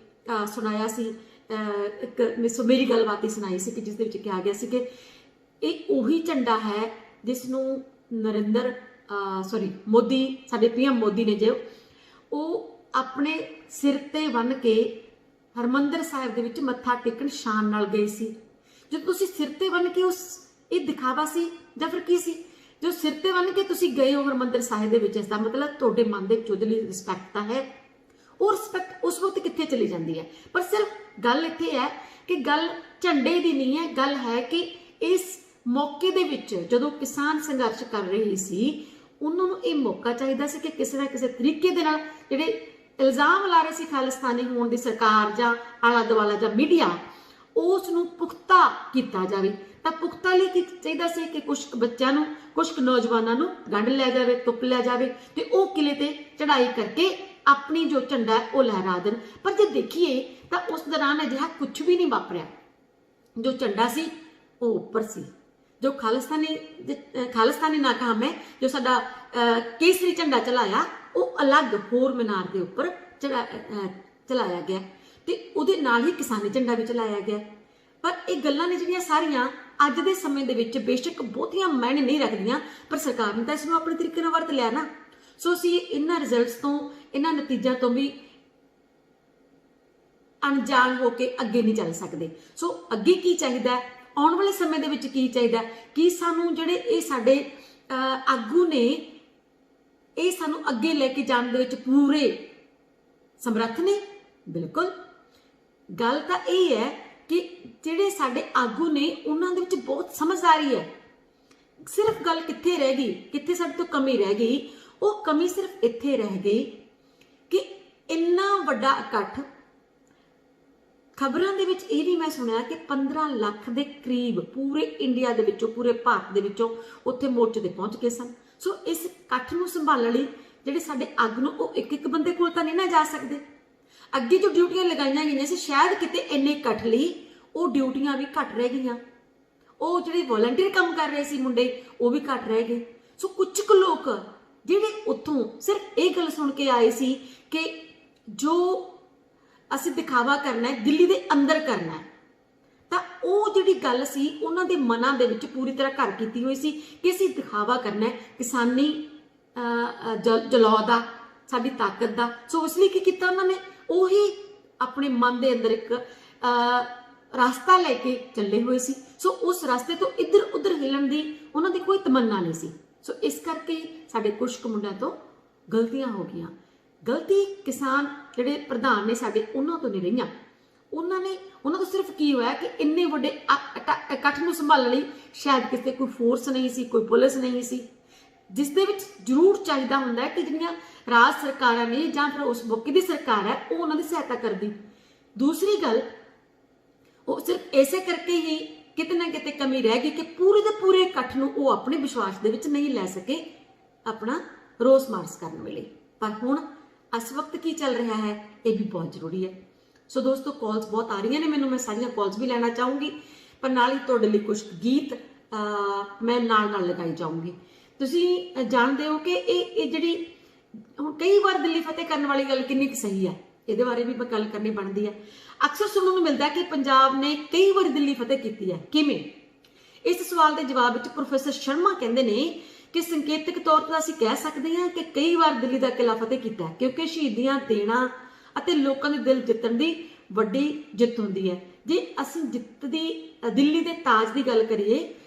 ਸੁਣਾਇਆ ਸੀ ਇੱਕ ਮੇਰੀ ਗੱਲਬਾਤ ਹੀ ਸੁਣਾਈ ਸੀ ਕਿ ਜਿਸ ਦੇ ਵਿੱਚ ਕਿਹਾ ਗਿਆ ਸੀ ਕਿ ਇਹ ਉਹੀ ਝੰਡਾ ਹੈ ਜਿਸ ਨੂੰ ਮੋਦੀ, ਸਾਡੇ PM ਮੋਦੀ ਨੇ ਜੋ ਉਹ ਆਪਣੇ ਸਿਰ ਤੇ ਬੰਨ ਕੇ ਹਰਮੰਦਰ ਸਾਹਿਬ ਦੇ ਵਿੱਚ ਮੱਥਾ ਟੇਕਣ ਸ਼ਾਨ ਨਾਲ ਗਏ ਸੀ। ਜਦੋਂ ਤੁਸੀਂ ਸਿਰ ਤੇ ਬੰਨ ਕੇ ਇਹ ਦਿਖਾਵਾ ਸੀ ਜਾਂ ਫਿਰ ਕੀ ਸੀ? ਜੋ ਸਿਰ ਤੇ ਬੰਨ ਕੇ ਤੁਸੀਂ ਗਏ ਹੋ ਹਰਮੰਦਰ ਸਾਹਿਬ ਦੇ ਵਿੱਚ, ਇਸ ਦਾ ਮਤਲਬ ਤੁਹਾਡੇ ਮਨ ਦੇ ਵਿੱਚ ਉਹਦੇ ਲਈ ਰਿਸਪੈਕਟ ਤਾਂ ਹੈ। ਉਹ ਰਿਸਪੈਕਟ ਉਸ ਵਕਤ ਕਿੱਥੇ ਚਲੀ ਜਾਂਦੀ ਹੈ? ਪਰ ਸਿਰਫ ਗੱਲ ਇੱਥੇ ਹੈ ਕਿ ਗੱਲ ਝੰਡੇ ਦੀ ਨਹੀਂ ਹੈ, ਗੱਲ ਹੈ ਕਿ ਇਸ ਮੌਕੇ ਦੇ ਵਿੱਚ ਜਦੋਂ ਕਿਸਾਨ ਸੰਘਰਸ਼ ਕਰ ਰਹੇ ਸੀ ਉਹਨਾਂ ਨੂੰ ਇਹ ਮੌਕਾ ਚਾਹੀਦਾ ਸੀ ਕਿ ਕਿਸੇ ਨਾ ਕਿਸੇ ਤਰੀਕੇ ਦੇ ਨਾਲ ਜਿਹੜੇ ਇਲਜ਼ਾਮ ਲਾ ਰਹੇ ਸੀ ਖਾਲਿਸਤਾਨੀ ਹੋਣ ਦੀ ਸਰਕਾਰ ਜਾਂ ਆਲਾ ਦੁਆਲਾ ਜਾਂ ਮੀਡੀਆ, ਉਸ ਨੂੰ ਪੁਖਤਾ ਕੀਤਾ ਜਾਵੇ। ਤਾਂ ਪੁਖਤਾ ਲਈ ਕੀ ਚਾਹੀਦਾ ਸੀ ਕਿ ਕੁਝ ਬੱਚਿਆਂ ਨੂੰ, ਕੁਝ ਨੌਜਵਾਨਾਂ ਨੂੰ ਗੰਢ ਲਿਆ ਜਾਵੇ, ਤੁੱਪ ਲਿਆ ਜਾਵੇ ਤੇ ਉਹ ਕਿਲੇ ਤੇ ਚੜਾਈ ਕਰਕੇ ਆਪਣੀ ਜੋ ਝੰਡਾ ਹੈ ਉਹ ਲਹਿਰਾ ਦੇਣ। ਪਰ ਜੇ ਦੇਖੀਏ ਤਾਂ ਉਸ ਦੌਰਾਨ ਅਜਿਹਾ ਕੁਝ ਵੀ ਨਹੀਂ ਵਾਪਰਿਆ। ਜੋ ਝੰਡਾ ਸੀ ਉਹ ਉੱਪਰ ਸੀ। ਜੋ ਖਾਲਿਸਤਾਨੀ ਨਾਕਾਮ ਹੈ, ਜੋ ਸਾਡਾ ਕੇਸਰੀ ਝੰਡਾ ਚਲਾਇਆ ਉਹ ਅਲੱਗ ਹੋਰ ਮੀਨਾਰ ਦੇ ਉੱਪਰ ਚਲਾਇਆ ਗਿਆ ਤੇ ਉਹਦੇ ਨਾਲ ਹੀ ਕਿਸਾਨੀ ਝੰਡਾ ਵੀ ਚਲਾਇਆ ਗਿਆ। ਪਰ ਇਹ ਗੱਲਾਂ ਨੇ ਜਿਹੜੀਆਂ ਸਾਰੀਆਂ ਅੱਜ ਦੇ ਸਮੇਂ ਦੇ ਵਿੱਚ ਬੇਸ਼ੱਕ ਬਹੁਤੀਆਂ ਮਾਇਨੇ ਨਹੀਂ ਰੱਖਦੀਆਂ, ਪਰ ਸਰਕਾਰ ਨੇ ਤਾਂ ਇਸ ਨੂੰ ਆਪਣੇ ਤਰੀਕੇ ਨਾਲ ਵਰਤ ਲਿਆ ਨਾ। ਸੋ ਅਸੀਂ ਇਹਨਾਂ ਰਿਜ਼ਲਟਸ ਤੋਂ, ਇਹਨਾਂ ਨਤੀਜਿਆਂ ਤੋਂ ਵੀ ਅਣਜਾਣ ਹੋ ਕੇ ਅੱਗੇ ਨਹੀਂ ਚੱਲ ਸਕਦੇ। ਸੋ ਅੱਗੇ ਕੀ ਚਾਹੀਦਾ, ਆਉਣ ਵਾਲੇ ਸਮੇਂ ਦੇ ਵਿੱਚ ਕੀ ਚਾਹੀਦਾ? ਕਿ ਸਾਨੂੰ ਜਿਹੜੇ ਇਹ ਸਾਡੇ ਆਗੂ ਨੇ, ਇਹ ਸਾਨੂੰ ਅੱਗੇ ਲੈ ਕੇ ਜਾਣ ਦੇ ਵਿੱਚ ਪੂਰੇ ਸਮਰੱਥ ਨੇ? ਬਿਲਕੁਲ। ਗੱਲ ਤਾਂ ਇਹ ਹੈ ਕਿ ਜਿਹੜੇ ਸਾਡੇ ਆਗੂ ਨੇ ਉਹਨਾਂ ਦੇ ਵਿੱਚ ਬਹੁਤ ਸਮਝਦਾਰੀ ਹੈ। ਸਿਰਫ ਗੱਲ ਕਿੱਥੇ ਰਹਿ ਗਈ, ਕਿੱਥੇ ਸਾਡੇ ਤੋਂ ਕਮੀ ਰਹਿ ਗਈ? ਉਹ ਕਮੀ ਸਿਰਫ ਇੱਥੇ ਰਹਿ ਗਈ ਕਿ ਇੰਨਾ ਵੱਡਾ ਇਕੱਠ, ਖਬਰਾਂ ਦੇ ਵਿੱਚ ਇਹ ਵੀ ਮੈਂ ਸੁਣਿਆ ਕਿ 15 ਲੱਖ ਦੇ ਕਰੀਬ ਪੂਰੇ ਇੰਡੀਆ ਦੇ ਵਿੱਚੋਂ, ਪੂਰੇ ਭਾਰਤ ਦੇ ਵਿੱਚੋਂ ਉੱਥੇ ਮੋਰਚੇ ਤੇ ਪਹੁੰਚ ਗਏ ਸਨ। ਸੋ ਇਸ ਇਕੱਠ ਨੂੰ ਸੰਭਾਲਣ ਲਈ ਜਿਹੜੇ ਸਾਡੇ ਆਗੂ ਨੂੰ, ਉਹ ਇੱਕ ਬੰਦੇ ਕੋਲ ਤਾਂ ਨਹੀਂ ਨਾ ਜਾ ਸਕਦੇ। ਅੱਗੇ ਜੋ ਡਿਊਟੀਆਂ ਲਗਾਈਆਂ ਗਈਆਂ ਸੀ, ਸ਼ਾਇਦ ਕਿਤੇ ਇੰਨੇ ਇਕੱਠ ਲਈ ਉਹ ਡਿਊਟੀਆਂ ਵੀ ਘੱਟ ਰਹਿ ਗਈਆਂ। ਉਹ ਜਿਹੜੇ ਵੋਲੰਟੀਅਰ ਕੰਮ ਕਰ ਰਹੇ ਸੀ ਮੁੰਡੇ, ਉਹ ਵੀ ਘੱਟ ਰਹਿ ਗਏ। ਸੋ ਕੁਝ ਕੁ ਲੋਕ ਜਿਹੜੇ ਉੱਥੋਂ ਸਿਰਫ ਇਹ ਗੱਲ ਸੁਣ ਕੇ ਆਏ ਸੀ ਕਿ ਜੋ ਅਸੀਂ ਦਿਖਾਵਾ ਕਰਨਾ ਹੈ ਦਿੱਲੀ ਦੇ ਅੰਦਰ ਕਰਨਾ ਹੈ, ਤਾਂ ਉਹ ਜਿਹੜੀ ਗੱਲ ਸੀ ਉਹਨਾਂ ਦੇ ਮਨਾਂ ਦੇ ਵਿੱਚ ਪੂਰੀ ਤਰ੍ਹਾਂ ਘਰ ਕੀਤੀ ਹੋਈ ਸੀ ਕਿ ਅਸੀਂ ਦਿਖਾਵਾ ਕਰਨਾ ਹੈ ਕਿਸਾਨੀ ਜਲਾਅ ਦਾ, ਸਾਡੀ ਤਾਕਤ ਦਾ। ਸੋ ਇਸ ਲਈ ਕੀ ਕੀਤਾ ਉਹਨਾਂ ਨੇ? ਉਹੀ ਆਪਣੇ ਮਨ ਦੇ ਅੰਦਰ ਇੱਕ ਰਸਤਾ ਲੈ ਕੇ ਚੱਲੇ ਹੋਏ ਸੀ। ਸੋ ਉਸ ਰਸਤੇ ਤੋਂ ਇੱਧਰ ਉੱਧਰ ਹਿੱਲਣ ਦੀ ਉਹਨਾਂ ਦੀ ਕੋਈ ਤਮੰਨਾ ਨਹੀਂ ਸੀ। ਸੋ ਇਸ ਕਰਕੇ ਸਾਡੇ ਕੁਝ ਕੁ ਮੁੰਡਿਆਂ ਤੋਂ ਗਲਤੀਆਂ ਹੋ ਗਈਆਂ। ਗਲਤੀ ਕਿਸਾਨ ਜਿਹੜੇ ਪ੍ਰਧਾਨ ਨੇ ਸਾਡੇ, ਉਹਨਾਂ ਤੋਂ ਨਹੀਂ ਰਹੀਆਂ। ਉਹਨਾਂ ਤੋਂ ਸਿਰਫ ਕੀ ਹੋਇਆ ਕਿ ਇੰਨੇ ਵੱਡੇ ਇਕੱਠ ਨੂੰ ਸੰਭਾਲਣ ਲਈ ਸ਼ਾਇਦ ਕਿਸੇ ਕੋਈ ਫੋਰਸ ਨਹੀਂ ਸੀ, ਕੋਈ ਪੁਲਿਸ ਨਹੀਂ ਸੀ, ਜਿਸ ਦੇ ਵਿੱਚ ਜ਼ਰੂਰ ਚਾਹੀਦਾ ਹੁੰਦਾ ਹੈ ਕਿ ਜਿਹੜੀਆਂ ਰਾਜ ਸਰਕਾਰਾਂ ਨੇ ਜਾਂ ਫਿਰ ਉਸ ਮੌਕੇ ਦੀ ਸਰਕਾਰ ਹੈ ਉਹ ਉਹਨਾਂ ਦੀ ਸਹਾਇਤਾ ਕਰਦੀ। ਦੂਸਰੀ ਗੱਲ, ਉਹ ਸਿਰਫ ਇਸੇ ਕਰਕੇ ਹੀ ਕਿਤੇ ਨਾ ਕਿਤੇ ਕਮੀ ਰਹਿ ਗਈ ਕਿ ਪੂਰੇ ਦੇ ਪੂਰੇ ਇਕੱਠ ਨੂੰ ਉਹ ਆਪਣੇ ਵਿਸ਼ਵਾਸ ਦੇ ਵਿੱਚ ਨਹੀਂ ਲੈ ਸਕੇ ਆਪਣਾ ਰੋਸ ਮਾਰਚ ਕਰਨ ਵੇਲੇ। ਪਰ ਹੁਣ ਇਸ ਵਕਤ ਕੀ ਚੱਲ ਰਿਹਾ ਹੈ ਇਹ ਵੀ ਬਹੁਤ ਜ਼ਰੂਰੀ ਹੈ। ਸੋ ਦੋਸਤੋ, ਕਾਲਸ ਬਹੁਤ ਆ ਰਹੀਆਂ ਨੇ ਮੈਨੂੰ, ਮੈਂ ਸਾਰੀਆਂ ਕਾਲਸ ਵੀ ਲੈਣਾ ਚਾਹੂੰਗੀ, ਪਰ ਨਾਲ ਹੀ ਤੁਹਾਡੇ ਲਈ ਕੁਝ ਗੀਤ ਮੈਂ ਨਾਲ ਲਗਾਈ ਜਾਊਂਗੀ। ਤੁਸੀਂ ਜਾਣਦੇ ਹੋ ਕਿ ਇਹ ਜਿਹੜੀ ਹੁਣ ਕਈ ਵਾਰ ਦਿੱਲੀ ਫਤਿਹ ਕਰਨ ਵਾਲੀ ਗੱਲ ਕਿੰਨੀ ਕੁ ਸਹੀ ਹੈ, ਇਹਦੇ ਬਾਰੇ ਵੀ ਗੱਲ ਕਰਨੀ ਬਣਦੀ ਹੈ। ਅਕਸਰ ਸੁਣਨ ਨੂੰ ਮਿਲਦਾ ਹੈ ਕਿ ਪੰਜਾਬ ਨੇ ਕਈ ਵਾਰ ਦਿੱਲੀ ਫਤਿਹ ਕੀਤੀ ਹੈ। ਕਿਵੇਂ? ਇਸ ਸਵਾਲ ਦੇ ਜਵਾਬ ਵਿੱਚ ਪ੍ਰੋਫੈਸਰ ਸ਼ਰਮਾ ਕਹਿੰਦੇ ਨੇ ਕਿ ਸੰਕੇਤਕ ਤੌਰ ਤੇ ਅਸੀਂ ਕਹਿ ਸਕਦੇ ਹਾਂ ਕਿ ਕਈ ਵਾਰ ਦਿੱਲੀ ਦਾ ਕਿਲਾ ਫਤਿਹ ਕੀਤਾ ਹੈ, ਕਿਉਂਕਿ ਸ਼ਹੀਦੀਆਂ ਦੇਣਾ ਅਤੇ ਲੋਕਾਂ ਦੇ ਦਿਲ ਜਿੱਤਣ ਦੀ ਵੱਡੀ ਜਿੱਤ ਹੁੰਦੀ ਹੈ। ਜੇ ਅਸੀਂ ਜਿੱਤ ਦੀ ਦਿੱਲੀ ਦੇ ਤਾਜ ਦੀ ਗੱਲ ਕਰੀਏ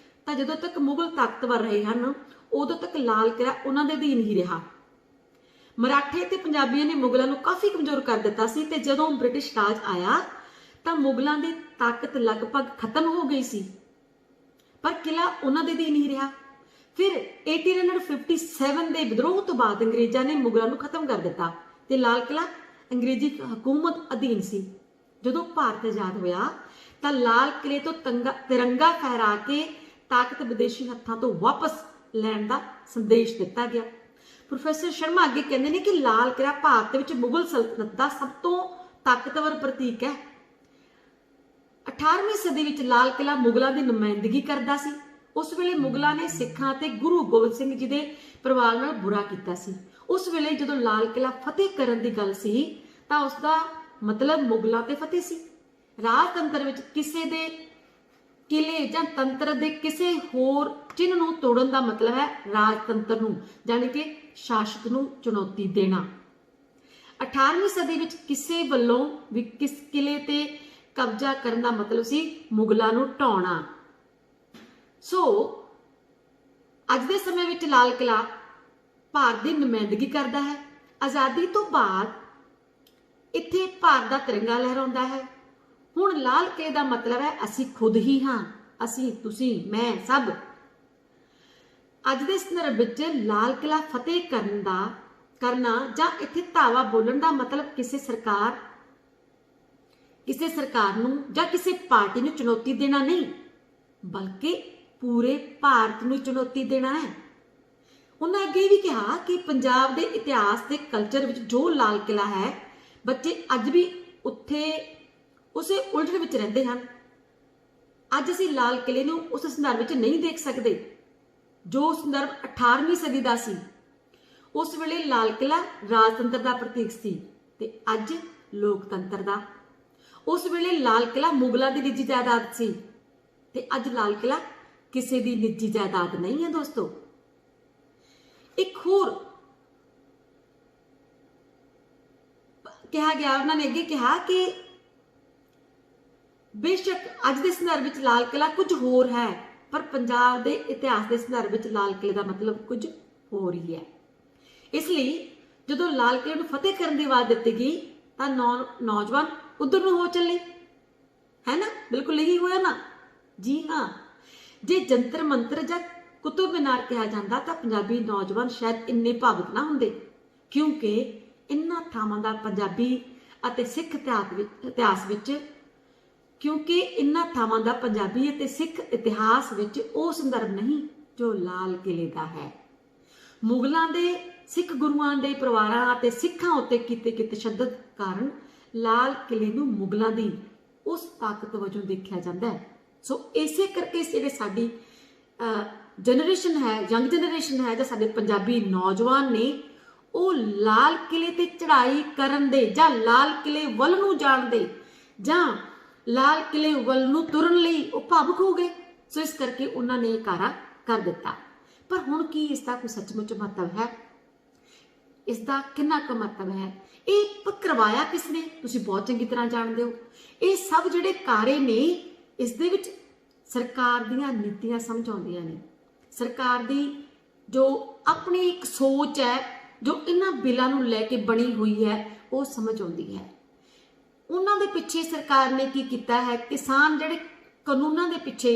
ਤਾਂ ਜਦੋਂ ਤੱਕ ਮੁਗਲ ਤਾਕਤਵਰ ਰਹੇ ਹਨ ਉਦੋਂ ਤੱਕ ਲਾਲ ਕਿਲਾ ਉਹਨਾਂ ਦੇ ਅਧੀਨ ਹੀ ਰਿਹਾ। ਮਰਾਠੇ ਤੇ ਪੰਜਾਬੀਆਂ ਨੇ ਮੁਗਲਾਂ ਨੂੰ ਕਾਫੀ ਕਮਜ਼ੋਰ ਕਰ ਦਿੱਤਾ ਸੀ ਤੇ ਜਦੋਂ ਬ੍ਰਿਟਿਸ਼ ਰਾਜ ਆਇਆ ਤਾਂ ਮੁਗਲਾਂ ਦੀ ਤਾਕਤ ਲਗਭਗ ਖਤਮ ਹੋ ਗਈ ਸੀ, ਪਰ ਕਿਲਾ ਉਹਨਾਂ ਦੇ ਅਧੀਨ ਹੀ ਰਿਹਾ। ਫਿਰ 1857 ਦੇ ਵਿਦਰੋਹ ਤੋਂ ਬਾਅਦ ਅੰਗਰੇਜ਼ਾਂ ਨੇ ਮੁਗਲਾਂ ਨੂੰ ਖਤਮ ਕਰ ਦਿੱਤਾ ਤੇ ਲਾਲ ਕਿਲਾ ਅੰਗਰੇਜ਼ੀ ਹਕੂਮਤ ਅਧੀਨ ਸੀ। ਜਦੋਂ ਭਾਰਤ ਆਜ਼ਾਦ ਹੋਇਆ ਤਾਂ ਲਾਲ ਕਿਲੇ ਤੋਂ ਤਿਰੰਗਾ ਫਹਿਰਾ ਕੇ ਤਾਕਤ ਵਿਦੇਸ਼ੀ ਹੱਥਾਂ ਤੋਂ ਵਾਪਸ ਲੈਣ ਦਾ ਸੰਦੇਸ਼ ਦਿੱਤਾ ਗਿਆ। ਪ੍ਰੋਫੈਸਰ ਸ਼ਰਮਾ ਅੱਗੇ ਕਹਿੰਦੇ ਨੇ ਕਿ ਲਾਲ ਕਿਲਾ ਭਾਰਤ ਵਿੱਚ ਮੁਗਲ ਸਲਤਨਤ ਦਾ ਸਭ ਤੋਂ ਤਾਕਤਵਰ ਪ੍ਰਤੀਕ ਹੈ। 18ਵੀਂ ਸਦੀ ਵਿੱਚ ਲਾਲ ਕਿਲਾ ਮੁਗਲਾਂ ਦੀ ਨੁਮਾਇੰਦਗੀ ਕਰਦਾ ਸੀ। ਉਸ ਵੇਲੇ ਮੁਗਲਾਂ ਨੇ ਸਿੱਖਾਂ ਅਤੇ ਗੁਰੂ ਗੋਬਿੰਦ ਸਿੰਘ ਜੀ ਦੇ ਪਰਿਵਾਰ ਨਾਲ ਬੁਰਾ ਕੀਤਾ ਸੀ। ਉਸ ਵੇਲੇ ਜਦੋਂ ਲਾਲ ਕਿਲਾ ਫਤਿਹ ਕਰਨ ਦੀ ਗੱਲ ਸੀ ਤਾਂ ਉਸ ਦਾ ਮਤਲਬ ਮੁਗਲਾਂ ਤੇ ਫਤਿਹ ਸੀ। ਰਾਜਤੰਤਰ ਵਿੱਚ ਕਿਸੇ ਦੇ ਕਿਲੇ ਜਾਂ ਤੰਤਰ ਦੇ ਕਿਸੇ ਹੋਰ ਚਿੰਨ੍ਹ ਨੂੰ ਤੋੜਨ ਦਾ ਮਤਲਬ ਹੈ ਰਾਜਤੰਤਰ ਨੂੰ ਯਾਨੀ ਕਿ ਸ਼ਾਸਕ ਨੂੰ ਚੁਣੌਤੀ ਦੇਣਾ। 18ਵੀਂ ਸਦੀ ਵਿੱਚ ਕਿਸੇ ਵੱਲੋਂ ਵੀ ਕਿਸ ਕਿਲੇ ਤੇ ਕਬਜ਼ਾ ਕਰਨ ਦਾ ਮਤਲਬ ਸੀ ਮੁਗਲਾਂ ਨੂੰ ਢਾਉਣਾ। ਸੋ ਅੱਜ ਦੇ ਸਮੇਂ ਵਿੱਚ ਲਾਲ ਕਿਲਾ ਭਾਰਤ ਦੀ ਨੁਮਾਇੰਦਗੀ ਕਰਦਾ ਹੈ। ਆਜ਼ਾਦੀ ਤੋਂ ਬਾਅਦ ਇੱਥੇ ਭਾਰਤ ਦਾ ਤਿਰੰਗਾ ਲਹਿਰਾਉਂਦਾ ਹੈ। ਹੁਣ ਲਾਲ ਕਿਲੇ ਦਾ ਮਤਲਬ ਹੈ ਅਸੀਂ ਖੁਦ ਹੀ ਹਾਂ, ਅਸੀਂ, ਤੁਸੀਂ, ਮੈਂ, ਸਭ। ਅੱਜ ਦੇ ਸੰਦਰਭ ਵਿੱਚ ਲਾਲ ਕਿਲਾ ਫਤਿਹ ਕਰਨਾ ਜਾਂ ਇੱਥੇ ਧਾਵਾ ਬੋਲਣ ਦਾ ਮਤਲਬ ਕਿਸੇ ਸਰਕਾਰ ਨੂੰ ਜਾਂ ਕਿਸੇ ਪਾਰਟੀ ਨੂੰ ਚੁਣੌਤੀ ਦੇਣਾ ਨਹੀਂ, ਬਲਕਿ ਪੂਰੇ ਭਾਰਤ ਨੂੰ ਚੁਣੌਤੀ ਦੇਣਾ ਹੈ। ਉਹਨਾਂ ਅੱਗੇ ਵੀ ਕਿਹਾ ਕਿ ਪੰਜਾਬ ਦੇ ਇਤਿਹਾਸ ਤੇ ਕਲਚਰ ਵਿੱਚ ਜੋ ਲਾਲ ਕਿਲਾ ਹੈ, ਬੱਚੇ ਅੱਜ ਵੀ ਉਸੇ ਉਲਝਣ ਵਿੱਚ ਰਹਿੰਦੇ ਹਨ। ਅੱਜ ਅਸੀਂ ਲਾਲ ਕਿਲੇ ਨੂੰ ਉਸ ਸੰਦਰਭ ਵਿੱਚ ਨਹੀਂ ਦੇਖ ਸਕਦੇ ਜੋ ਸੰਦਰਭ 18ਵੀਂ ਸਦੀ ਦਾ ਸੀ। ਉਸ ਵੇਲੇ ਲਾਲ ਕਿਲਾ ਰਾਜਤੰਤਰ ਦਾ ਪ੍ਰਤੀਕ ਸੀ ਤੇ ਅੱਜ ਲੋਕਤੰਤਰ ਦਾ। ਉਸ ਵੇਲੇ ਲਾਲ ਕਿਲਾ ਮੁਗਲਾਂ ਦੀ ਨਿੱਜੀ ਜਾਇਦਾਦ ਸੀ ਤੇ ਅੱਜ ਲਾਲ ਕਿਲਾ ਕਿਸੇ ਦੀ ਨਿੱਜੀ ਜਾਇਦਾਦ ਨਹੀਂ ਹੈ ਦੋਸਤੋ। ਇੱਕ ਹੋਰ ਕਿਹਾ ਗਿਆ, ਉਹਨਾਂ ਨੇ ਅੱਗੇ ਕਿਹਾ ਕਿ ਬੇਸ਼ੱਕ ਅੱਜ ਦੇ ਸੰਦਰਭ ਵਿੱਚ ਲਾਲ ਕਿਲਾ ਕੁਝ ਹੋਰ ਹੈ, ਪਰ ਪੰਜਾਬ ਦੇ ਇਤਿਹਾਸ ਦੇ ਸੰਦਰਭ ਵਿੱਚ ਲਾਲ ਕਿਲੇ ਦਾ ਮਤਲਬ ਕੁਝ ਹੋਰ ਹੀ ਹੈ। ਇਸ ਲਈ ਜਦੋਂ ਲਾਲ ਕਿਲੇ ਨੂੰ ਫਤਿਹ ਕਰਨ ਦੀ ਆਵਾਜ਼ ਦਿੱਤੀ ਗਈ ਤਾਂ ਨੌਜਵਾਨ ਉਧਰ ਨੂੰ ਹੋ ਚੱਲੇ, ਹੈ ਨਾ? ਬਿਲਕੁਲ ਇਹੀ ਹੋਇਆ ਨਾ? ਜੀ ਹਾਂ। ਜੇ ਜੰਤਰ ਮੰਤਰ ਜਾਂ ਕੁਤੁਬ ਮੀਨਾਰ ਕਿਹਾ ਜਾਂਦਾ ਤਾਂ ਪੰਜਾਬੀ ਨੌਜਵਾਨ ਸ਼ਾਇਦ ਇੰਨੇ ਭਾਵੁਕ ਨਾ ਹੁੰਦੇ, ਕਿਉਂਕਿ ਇਹਨਾਂ ਥਾਵਾਂ ਦਾ ਪੰਜਾਬੀ ਅਤੇ ਸਿੱਖ ਇਤਿਹਾਸ ਵਿੱਚ ਉਹ ਸੰਦਰਭ ਨਹੀਂ ਜੋ ਲਾਲ ਕਿਲੇ ਦਾ ਹੈ। ਮੁਗਲਾਂ ਦੇ ਸਿੱਖ ਗੁਰੂਆਂ ਦੇ ਪਰਿਵਾਰਾਂ ਅਤੇ ਸਿੱਖਾਂ ਉੱਤੇ ਕੀਤੇ ਤਸ਼ੱਦਦ ਕਾਰਨ ਲਾਲ ਕਿਲੇ ਨੂੰ ਮੁਗਲਾਂ ਦੀ ਉਸ ਤਾਕਤ ਵਜੋਂ ਦੇਖਿਆ ਜਾਂਦਾ ਹੈ। ਸੋ ਇਸੇ ਕਰਕੇ ਜਿਹੜੇ ਸਾਡੀ ਜਨਰੇਸ਼ਨ ਹੈ, ਯੰਗ ਜਨਰੇਸ਼ਨ ਹੈ, ਜਾਂ ਸਾਡੇ ਪੰਜਾਬੀ ਨੌਜਵਾਨ ਨੇ, ਉਹ ਲਾਲ ਕਿਲੇ ਤੇ ਚੜ੍ਹਾਈ ਕਰਨ ਦੇ ਜਾਂ ਲਾਲ ਕਿਲੇ ਵੱਲ ਨੂੰ ਜਾਣ ਦੇ ਜਾਂ ਲਾਲ ਕਿਲੇ ਵੱਲ ਨੂੰ ਤੁਰਨ ਲਈ ਉਹ ਭਾਵੁਕ ਹੋ ਗਏ। ਸੋ ਇਸ ਕਰਕੇ ਉਹਨਾਂ ਨੇ ਇਹ ਕਾਰਾ ਕਰ ਦਿੱਤਾ। ਪਰ ਹੁਣ ਕੀ ਇਸ ਦਾ ਕੋਈ ਸੱਚਮੁੱਚ ਮਹੱਤਵ ਹੈ? ਇਸ ਦਾ ਕਿੰਨਾ ਕੁ ਮਹੱਤਵ ਹੈ? ਇਹ ਕਰਵਾਇਆ ਕਿਸ ਨੇ? ਤੁਸੀਂ ਬਹੁਤ ਚੰਗੀ ਤਰ੍ਹਾਂ ਜਾਣਦੇ ਹੋ। ਇਹ ਸਭ ਜਿਹੜੇ ਕਾਰੇ ਨੇ, ਇਸ ਦੇ ਵਿੱਚ ਸਰਕਾਰ ਦੀਆਂ ਨੀਤੀਆਂ ਸਮਝ ਆਉਂਦੀਆਂ ਨੇ। ਸਰਕਾਰ ਦੀ ਜੋ ਆਪਣੀ ਇੱਕ ਸੋਚ ਹੈ, ਜੋ ਇਹਨਾਂ ਬਿੱਲਾਂ ਨੂੰ ਲੈ ਕੇ ਬਣੀ ਹੋਈ ਹੈ, ਉਹ ਸਮਝ ਆਉਂਦੀ ਹੈ। ਉਹਨਾਂ ਦੇ ਪਿੱਛੇ ਸਰਕਾਰ ਨੇ ਕੀ ਕੀਤਾ ਹੈ? ਕਿਸਾਨ ਜਿਹੜੇ ਕਾਨੂੰਨਾਂ ਦੇ ਪਿੱਛੇ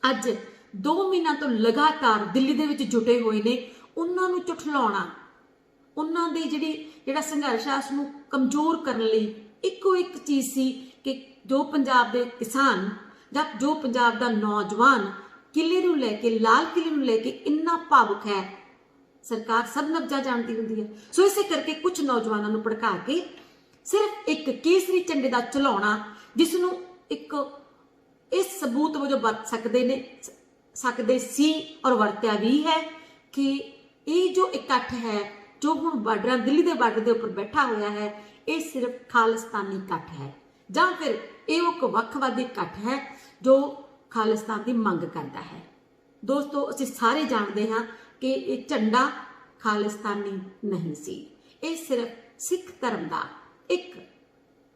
ਅੱਜ 2 ਮਹੀਨਿਆਂ ਤੋਂ ਲਗਾਤਾਰ ਦਿੱਲੀ ਦੇ ਵਿੱਚ ਜੁਟੇ ਹੋਏ ਨੇ, ਉਹਨਾਂ ਨੂੰ ਝੁਠਲਾਉਣਾ, ਉਹਨਾਂ ਦੀ ਜਿਹੜਾ ਸੰਘਰਸ਼ ਹੈ ਉਸ ਨੂੰ ਕਮਜ਼ੋਰ ਕਰਨ ਲਈ ਇੱਕੋ ਇੱਕ ਚੀਜ਼ ਸੀ ਕਿ ਜੋ ਪੰਜਾਬ ਦੇ ਕਿਸਾਨ ਜਾਂ ਜੋ ਪੰਜਾਬ ਦਾ ਨੌਜਵਾਨ ਕਿਲੇ ਨੂੰ ਲੈ ਕੇ, ਲਾਲ ਕਿਲੇ ਨੂੰ ਲੈ ਕੇ ਇੰਨਾ ਭਾਵੁਕ ਹੈ, ਸਰਕਾਰ ਸਭ ਨਬਜ਼ਾਂ ਜਾਣਦੀ ਹੁੰਦੀ ਹੈ। ਸੋ ਇਸੇ ਕਰਕੇ ਕੁਝ ਨੌਜਵਾਨਾਂ ਨੂੰ ਭੜਕਾ ਕੇ ਸਿਰਫ ਇੱਕ ਕੇਸਰੀ ਝੰਡੇ ਦਾ ਝੁਲਾਉਣਾ, ਜਿਸ ਨੂੰ ਇੱਕ ਇਸ ਸਬੂਤ ਵਜੋਂ ਵਰਤ ਸਕਦੇ ਸੀ ਔਰ ਵਰਤਿਆ ਵੀ ਹੈ ਕਿ ਇਹ ਜੋ ਇਕੱਠ ਹੈ, ਜੋ ਹੁਣ ਦਿੱਲੀ ਦੇ ਬਾਰਡਰ ਦੇ ਉੱਪਰ ਬੈਠਾ ਹੋਇਆ ਹੈ, ਇਹ ਸਿਰਫ ਖਾਲਿਸਤਾਨੀ ਇਕੱਠ ਹੈ ਜਾਂ ਫਿਰ ਇਹ ਇੱਕ ਵੱਖਵਾਦੀ ਇਕੱਠ ਹੈ ਜੋ ਖਾਲਿਸਤਾਨ ਦੀ ਮੰਗ ਕਰਦਾ ਹੈ। ਦੋਸਤੋ, ਅਸੀਂ ਸਾਰੇ ਜਾਣਦੇ ਹਾਂ ਕਿ ਇਹ ਝੰਡਾ ਖਾਲਿਸਤਾਨੀ ਨਹੀਂ ਸੀ, ਇਹ ਸਿਰਫ ਸਿੱਖ ਧਰਮ ਦਾ ਇੱਕ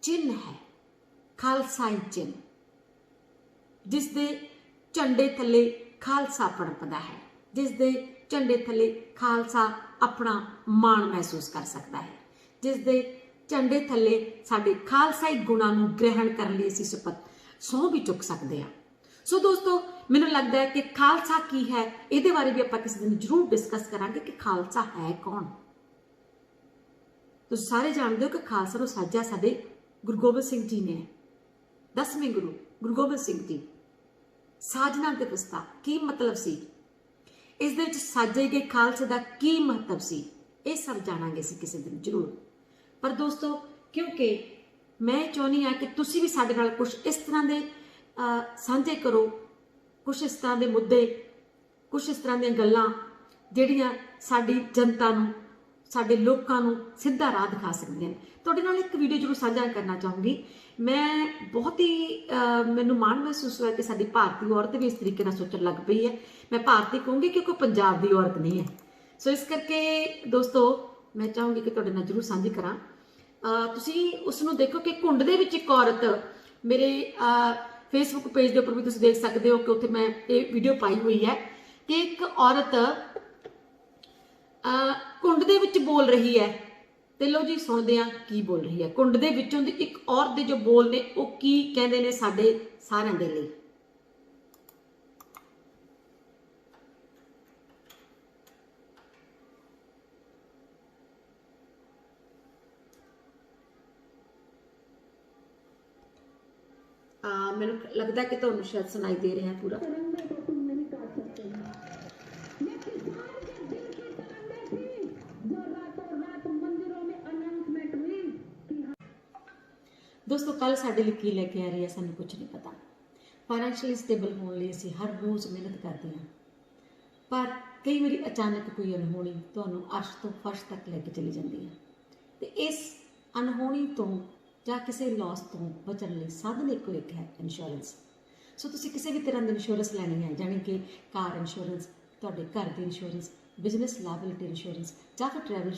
ਚਿੰਨ੍ਹ ਹੈ, ਖਾਲਸਾਈ ਚਿੰਨ੍ਹ, ਜਿਸ ਦੇ ਝੰਡੇ ਥੱਲੇ ਖਾਲਸਾ ਪਣਪਦਾ ਹੈ, ਜਿਸ ਦੇ ਝੰਡੇ ਥੱਲੇ ਖਾਲਸਾ ਆਪਣਾ ਮਾਣ ਮਹਿਸੂਸ ਕਰ ਸਕਦਾ ਹੈ, ਜਿਸ ਦੇ ਝੰਡੇ ਥੱਲੇ ਸਾਡੇ ਖਾਲਸਾਈ ਗੁਣਾਂ ਨੂੰ ਗ੍ਰਹਿਣ ਕਰਨ ਲਈ ਅਸੀਂ ਸਹੁੰ ਵੀ ਚੁੱਕ ਸਕਦੇ ਹਾਂ। ਸੋ ਦੋਸਤੋ, ਮੈਨੂੰ ਲੱਗਦਾ ਹੈ ਕਿ ਖਾਲਸਾ ਕੀ ਹੈ, ਇਹਦੇ ਬਾਰੇ ਵੀ ਆਪਾਂ ਕਿਸੇ ਦਿਨ ਜ਼ਰੂਰ ਡਿਸਕਸ ਕਰਾਂਗੇ ਕਿ ਖਾਲਸਾ ਹੈ ਕੌਣ। ਤੁਸੀਂ ਸਾਰੇ ਜਾਣਦੇ ਹੋ ਕਿ ਖਾਲਸਾ ਨੂੰ ਸਾਜਿਆ ਸਾਡੇ ਗੁਰੂ ਗੋਬਿੰਦ ਸਿੰਘ ਜੀ ਨੇ, 10ਵੇਂ ਗੁਰੂ ਗੁਰੂ ਗੋਬਿੰਦ ਸਿੰਘ ਜੀ। ਸਾਜਨਾ ਦਿਵਸ ਦਾ ਕੀ ਮਤਲਬ ਸੀ, ਇਸ ਦੇ ਵਿੱਚ ਸਾਜੇ ਗਏ ਖਾਲਸੇ ਦਾ ਕੀ ਮਹੱਤਵ ਸੀ, ਇਹ ਸਭ ਜਾਣਾਂਗੇ ਅਸੀਂ ਕਿਸੇ ਦਿਨ ਜ਼ਰੂਰ। ਪਰ ਦੋਸਤੋ, ਕਿਉਂਕਿ ਮੈਂ ਚਾਹੁੰਦੀ ਹਾਂ ਕਿ ਤੁਸੀਂ ਵੀ ਸਾਡੇ ਨਾਲ ਕੁਝ ਇਸ ਤਰ੍ਹਾਂ ਦੇ ਸਾਂਝੇ ਕਰੋ, ਕੁਝ ਇਸ ਤਰ੍ਹਾਂ ਦੇ ਮੁੱਦੇ, ਕੁਝ ਇਸ ਤਰ੍ਹਾਂ ਦੀਆਂ ਗੱਲਾਂ ਜਿਹੜੀਆਂ ਸਾਡੀ ਜਨਤਾ ਨੂੰ, ਸਾਡੇ ਲੋਕਾਂ ਨੂੰ ਸਿੱਧਾ ਰਾਹ ਦਿਖਾ ਸਕਦੀਆਂ ਨੇ। ਤੁਹਾਡੇ ਨਾਲ ਇੱਕ ਵੀਡੀਓ ਜ਼ਰੂਰ ਸਾਂਝਾ ਕਰਨਾ ਚਾਹੂੰਗੀ। ਮੈਂ ਬਹੁਤ ਹੀ ਮੈਨੂੰ ਮਾਣ ਮਹਿਸੂਸ ਹੋਇਆ ਕਿ ਸਾਡੀ ਭਾਰਤੀ ਔਰਤ ਵੀ ਇਸ ਤਰੀਕੇ ਨਾਲ ਸੋਚਣ ਲੱਗ ਪਈ ਹੈ। ਮੈਂ ਭਾਰਤੀ ਕਹੂੰਗੀ ਕਿਉਂਕਿ ਪੰਜਾਬ ਦੀ ਔਰਤ ਨਹੀਂ ਹੈ। ਸੋ ਇਸ ਕਰਕੇ ਦੋਸਤੋ ਮੈਂ ਚਾਹੂੰਗੀ ਕਿ ਤੁਹਾਡੇ ਨਾਲ ਜ਼ਰੂਰ ਸਾਂਝੀ ਕਰਾਂ। ਤੁਸੀਂ ਉਸ ਨੂੰ ਦੇਖੋ ਕਿ ਘੁੰਡ ਦੇ ਵਿੱਚ ਇੱਕ ਔਰਤ, ਮੇਰੇ ਫੇਸਬੁੱਕ ਪੇਜ ਦੇ ਉੱਪਰ ਵੀ ਤੁਸੀਂ ਦੇਖ ਸਕਦੇ ਹੋ ਕਿ ਉੱਥੇ ਮੈਂ ਇਹ ਵੀਡੀਓ ਪਾਈ ਹੋਈ ਹੈ ਕਿ ਇੱਕ ਔਰਤ ਕੁੰਡ ਦੇ ਵਿੱਚ ਬੋਲ ਰਹੀ ਹੈ। ਤੇ ਲੋ ਜੀ ਸੁਣਦੇ ਆ ਕੀ ਬੋਲ ਰਹੀ ਹੈ। ਕੁੰਡ ਦੇ ਵਿੱਚੋਂ ਦੀ ਇੱਕ ਔਰਤ ਦੇ ਜੋ ਬੋਲ ਨੇ ਉਹ ਕੀ ਕਹਿੰਦੇ ਨੇ ਸਾਡੇ ਸਾਰਿਆਂ ਦੇ ਲਈ। ਮੈਨੂੰ ਲੱਗਦਾ ਕਿ ਤੁਹਾਨੂੰ ਸ਼ਾਇਦ ਸੁਣਾਈ ਦੇ ਰਿਹਾ ਹੈ ਪੂਰਾ। ਦੋਸਤੋ ਕੱਲ ਸਾਡੇ ਲਈ ਕੀ ਲੈ ਕੇ ਆ ਰਹੀ ਹੈ ਸਾਨੂੰ ਕੁਝ ਨਹੀਂ ਪਤਾ। ਫਾਈਨੈਂਸ਼ੀਅਲੀ ਸਟੇਬਲ ਹੋਣ ਲਈ ਅਸੀਂ ਹਰ ਰੋਜ਼ ਮਿਹਨਤ ਕਰਦੇ ਹਾਂ, ਪਰ ਕਈ ਵਾਰੀ ਅਚਾਨਕ ਕੋਈ ਅਣਹੋਣੀ ਤੁਹਾਨੂੰ ਅਰਸ਼ ਤੋਂ ਫਰਸ਼ ਤੱਕ ਲੈ ਕੇ ਚਲੀ ਜਾਂਦੀ ਹੈ। ਤੇ ਇਸ ਅਣਹੋਣੀ ਤੋਂ ਜਾਂ ਕਿਸੇ ਲਾਸ ਤੋਂ ਬਚਣ ਲਈ ਸਾਧਨ ਇੱਕੋ ਇੱਕ ਹੈ, ਇੰਸ਼ੋਰੈਂਸ। ਸੋ ਤੁਸੀਂ ਕਿਸੇ ਵੀ ਤਰ੍ਹਾਂ ਦੀ ਇੰਸ਼ੋਰੈਂਸ ਲੈਣੀ ਹੈ, ਜਾਣੀ ਕਿ ਕਾਰ ਇੰਸ਼ੋਰੈਂਸ, ਤੁਹਾਡੇ ਘਰ ਦੀ ਇੰਸ਼ੋਰੈਂਸ, ਬਿਜ਼ਨਸ ਲਾਇਬਿਲਿਟੀ ਇੰਸ਼ੋਰੈਂਸ ਜਾਂ ਫਿਰ ਟਰੈਵਲ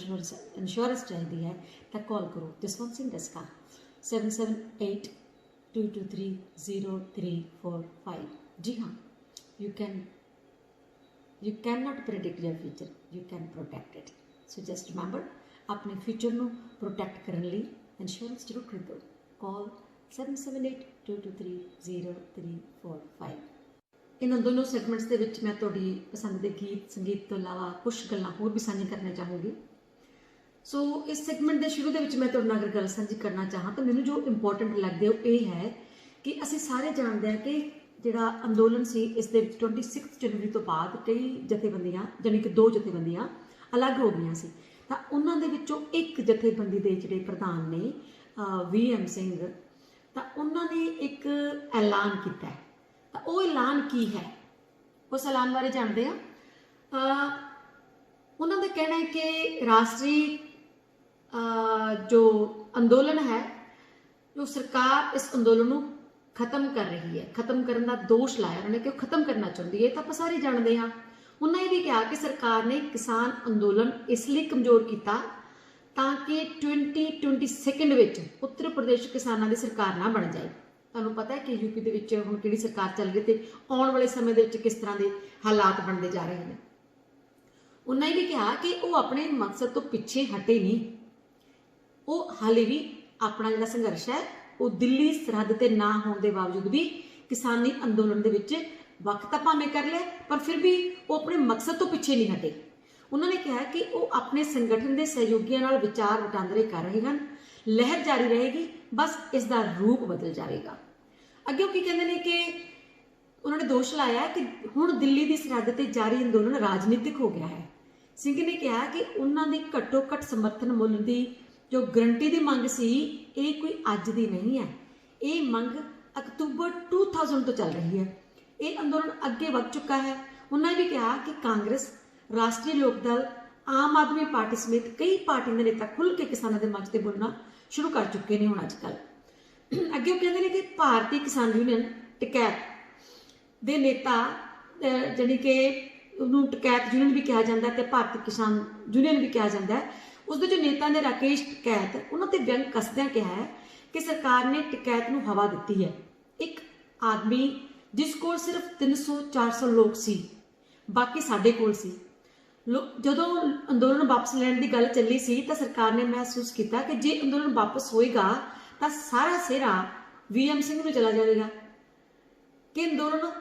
ਇੰਸ਼ੋਰੈਂਸ ਚਾਹੀਦੀ ਹੈ ਤਾਂ ਕਾਲ ਕਰੋ ਜਸਵੰਤ ਸਿੰਘ ਡਸਕਾ 7782230345। जी हाँ, you cannot predict your future, you can protect it. So just remember, अपने फ्यूचर ਨੂੰ ਪ੍ਰੋਟੈਕਟ ਕਰਨ ਲਈ ਇੰਸ਼ੋਰੈਂਸ ਜ਼ਰੂਰ ਖਰੀਦੋ। ਕਾਲ 7782230345। ਇਹਨਾਂ ਦੋਨੋਂ ਸੈਗਮੈਂਟਸ ਦੇ ਵਿੱਚ ਮੈਂ ਤੁਹਾਡੀ ਪਸੰਦ ਦੇ ਗੀਤ ਸੰਗੀਤ ਤੋਂ ਇਲਾਵਾ ਕੁਝ ਗੱਲਾਂ ਹੋਰ ਵੀ ਸਾਂਝੀਆਂ ਕਰਨਾ ਚਾਹੂੰਗੀ। ਸੋ ਇਸ ਸੈਗਮੈਂਟ ਦੇ ਸ਼ੁਰੂ ਦੇ ਵਿੱਚ ਮੈਂ ਤੁਹਾਡੇ ਨਾਲ ਅਗਰ ਗੱਲ ਸਾਂਝੀ ਕਰਨਾ ਚਾਹਾਂ ਤਾਂ ਮੈਨੂੰ ਜੋ ਇੰਪੋਰਟੈਂਟ ਲੱਗਦਾ ਉਹ ਇਹ ਹੈ ਕਿ ਅਸੀਂ ਸਾਰੇ ਜਾਣਦੇ ਹਾਂ ਕਿ ਜਿਹੜਾ ਅੰਦੋਲਨ ਸੀ ਇਸ ਦੇ ਵਿੱਚ 26 ਜਨਵਰੀ ਤੋਂ ਬਾਅਦ ਕਈ ਜਥੇਬੰਦੀਆਂ, ਜਾਣੀ ਕਿ 2 ਜਥੇਬੰਦੀਆਂ ਅਲੱਗ ਹੋ ਗਈਆਂ ਸੀ। ਤਾਂ ਉਹਨਾਂ ਦੇ ਵਿੱਚੋਂ ਇੱਕ ਜਥੇਬੰਦੀ ਦੇ ਜਿਹੜੇ ਪ੍ਰਧਾਨ ਨੇ VM ਸਿੰਘ, ਤਾਂ ਉਹਨਾਂ ਨੇ ਇੱਕ ਐਲਾਨ ਕੀਤਾ ਹੈ। ਤਾਂ ਉਹ ਐਲਾਨ ਕੀ ਹੈ, ਉਸ ਐਲਾਨ ਬਾਰੇ ਜਾਣਦੇ ਹਾਂ। ਉਹਨਾਂ ਦਾ ਕਹਿਣਾ ਹੈ ਕਿ ਰਾਸ਼ਟਰੀ जो अंदोलन है, जो सरकार इस अंदोलन को खत्म कर रही है, खत्म करने का दोष लाया उन्होंने कि खत्म करना चाहती है। तो आप सारे जानते हैं। उन्होंने ये भी कहा कि सरकार ने किसान अंदोलन इसलिए कमजोर किया ताकि 2022 उत्तर प्रदेश किसानों की सरकार ना बन जाए। तुहानूं पता है कि यूपी के हुण किहड़ी सरकार चल रही है, तो आने वाले समय के किस तरह के हालात बनते जा रहे हैं। उन्होंने भी कहा कि वो अपने मकसद तो पिछे हटे नहीं, वो हाले भी अपना जिहड़ा संघर्ष है वो दिल्ली सरहद ते ना होने के बावजूद भी किसानी अंदोलन दे विच वक्त तां भावें कर लिया, पर फिर भी वो अपने मकसद तो पिछे नहीं हटे। उन्होंने कहा कि वो अपने संगठन के सहयोगियों नाल विचार वटांदरे कर रहे हैं, लहर जारी रहेगी, बस इसका रूप बदल जाएगा। अगे की कहते हैं कि उन्होंने दोष लाया कि हुण दिल्ली की सरहद ते जारी अंदोलन राजनीतिक हो गया है। सिंह ने कहा कि उन्होंने घट्टो घट समर्थन मुल की जो गरंटी की मंग सी ये कोई अज की नहीं है, ये मंग अक्तूबर 2000 तो चल रही है। ये अंदोलन अगे बढ़ चुका है। उन्होंने भी कहा कि कांग्रेस, राष्ट्रीय लोक दल, आम आदमी पार्टी समेत कई पार्टियों के नेता खुल के किसानों के मंच से बोलना शुरू कर चुके हैं। हुण अजकल अगे वो कहते हैं कि भारतीय किसान यूनियन टिकैत के नेता, जानी कि उन्होंने टिकैत यूनियन भी कहा जाता है, भारतीय किसान यूनियन भी कहा जाता है। उसके जो नेता ने राकेश टिकैत उन्होंने व्यंग कसद्या कहा है कि सरकार ने टिकैत को हवा दी है। एक आदमी जिस को सिर्फ 300-400 लोग सी, बाकी साढ़े कोल सी। जदों अंदोलन वापस लैण की गल चली सी तो सरकार ने महसूस किया कि जे अंदोलन वापस होएगा तो सारा सेहरा VM सिंह को चला जाएगा, कि अंदोलन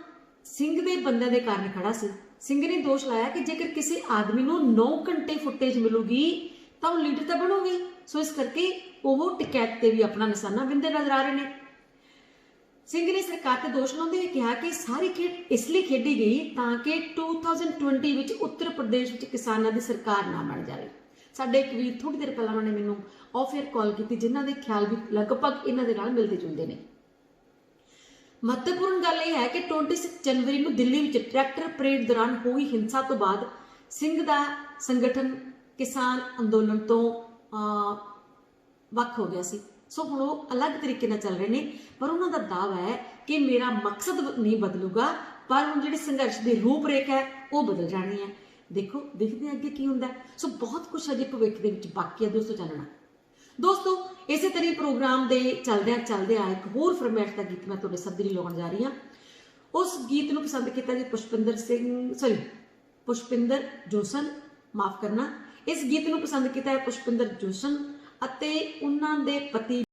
सिंह के बंदे के कारण खड़ा सी। सिंह ने दोष लाया कि जेकर किसी आदमी को 9 घंटे फुटेज मिलूगी तो लीडर तो बनोगे। सो इस करके वो टिकैत से भी अपना निशाना बिंदे नजर आ रहे हैं। सिंह ने सरकार पर दोष लाते हुए कहा कि सारी खेड इसलिए खेडी गई ताकि 2020 में उत्तर प्रदेश में किसानों की सरकार ना बन जाए। साडे एक वीर थोड़ी देर पहले उन्होंने मैनू ऑफ एयर कॉल की, जिन्हों के ख्याल भी लगभग इन्हों के मिलते जुलते हैं। महत्वपूर्ण गल यह है कि 26 जनवरी को दिल्ली में ट्रैक्टर परेड दौरान हुई हिंसा तो बाद सिंह का संगठन ਕਿਸਾਨ ਅੰਦੋਲਨ ਤੋਂ ਵੱਖ ਹੋ ਗਿਆ ਸੀ। ਸੋ ਹੁਣ ਉਹ ਅਲੱਗ ਤਰੀਕੇ ਨਾਲ ਚੱਲ ਰਹੇ ਨੇ, ਪਰ ਉਹਨਾਂ ਦਾ ਦਾਅਵਾ ਹੈ ਕਿ ਮੇਰਾ ਮਕਸਦ ਨਹੀਂ ਬਦਲੂਗਾ, ਪਰ ਹੁਣ ਜਿਹੜੀ ਸੰਘਰਸ਼ ਦੀ ਰੂਪਰੇਖਾ ਹੈ ਉਹ ਬਦਲ ਜਾਣੀ ਹੈ। ਦੇਖੋ ਦੇਖਦੇ ਅੱਗੇ ਕੀ ਹੁੰਦਾ। ਸੋ ਬਹੁਤ ਕੁਝ ਅਜੇ ਭਵਿੱਖ ਦੇ ਵਿੱਚ ਬਾਕੀ ਹੈ ਦੋਸਤੋ ਜਾਣਨਾ। ਦੋਸਤੋ ਇਸੇ ਤਰ੍ਹਾਂ ਪ੍ਰੋਗਰਾਮ ਦੇ ਚੱਲਦਿਆਂ ਇੱਕ ਹੋਰ ਫਰਮੈਟ ਦਾ ਗੀਤ ਮੈਂ ਤੁਹਾਡੇ ਸਭ ਦੇ ਲਈ ਲਾਉਣ ਜਾ ਰਹੀ ਹਾਂ। ਉਸ ਗੀਤ ਨੂੰ ਪਸੰਦ ਕੀਤਾ ਜੀ ਪੁਸ਼ਪਿੰਦਰ ਜੋਸ਼ਨ, ਮਾਫ ਕਰਨਾ। ਇਸ ਗੀਤ ਨੂੰ ਪਸੰਦ ਕੀਤਾ ਹੈ ਪੁਸ਼ਪਿੰਦਰ ਜੋਸ਼ਨ ਅਤੇ ਉਹਨਾਂ ਦੇ ਪਤੀ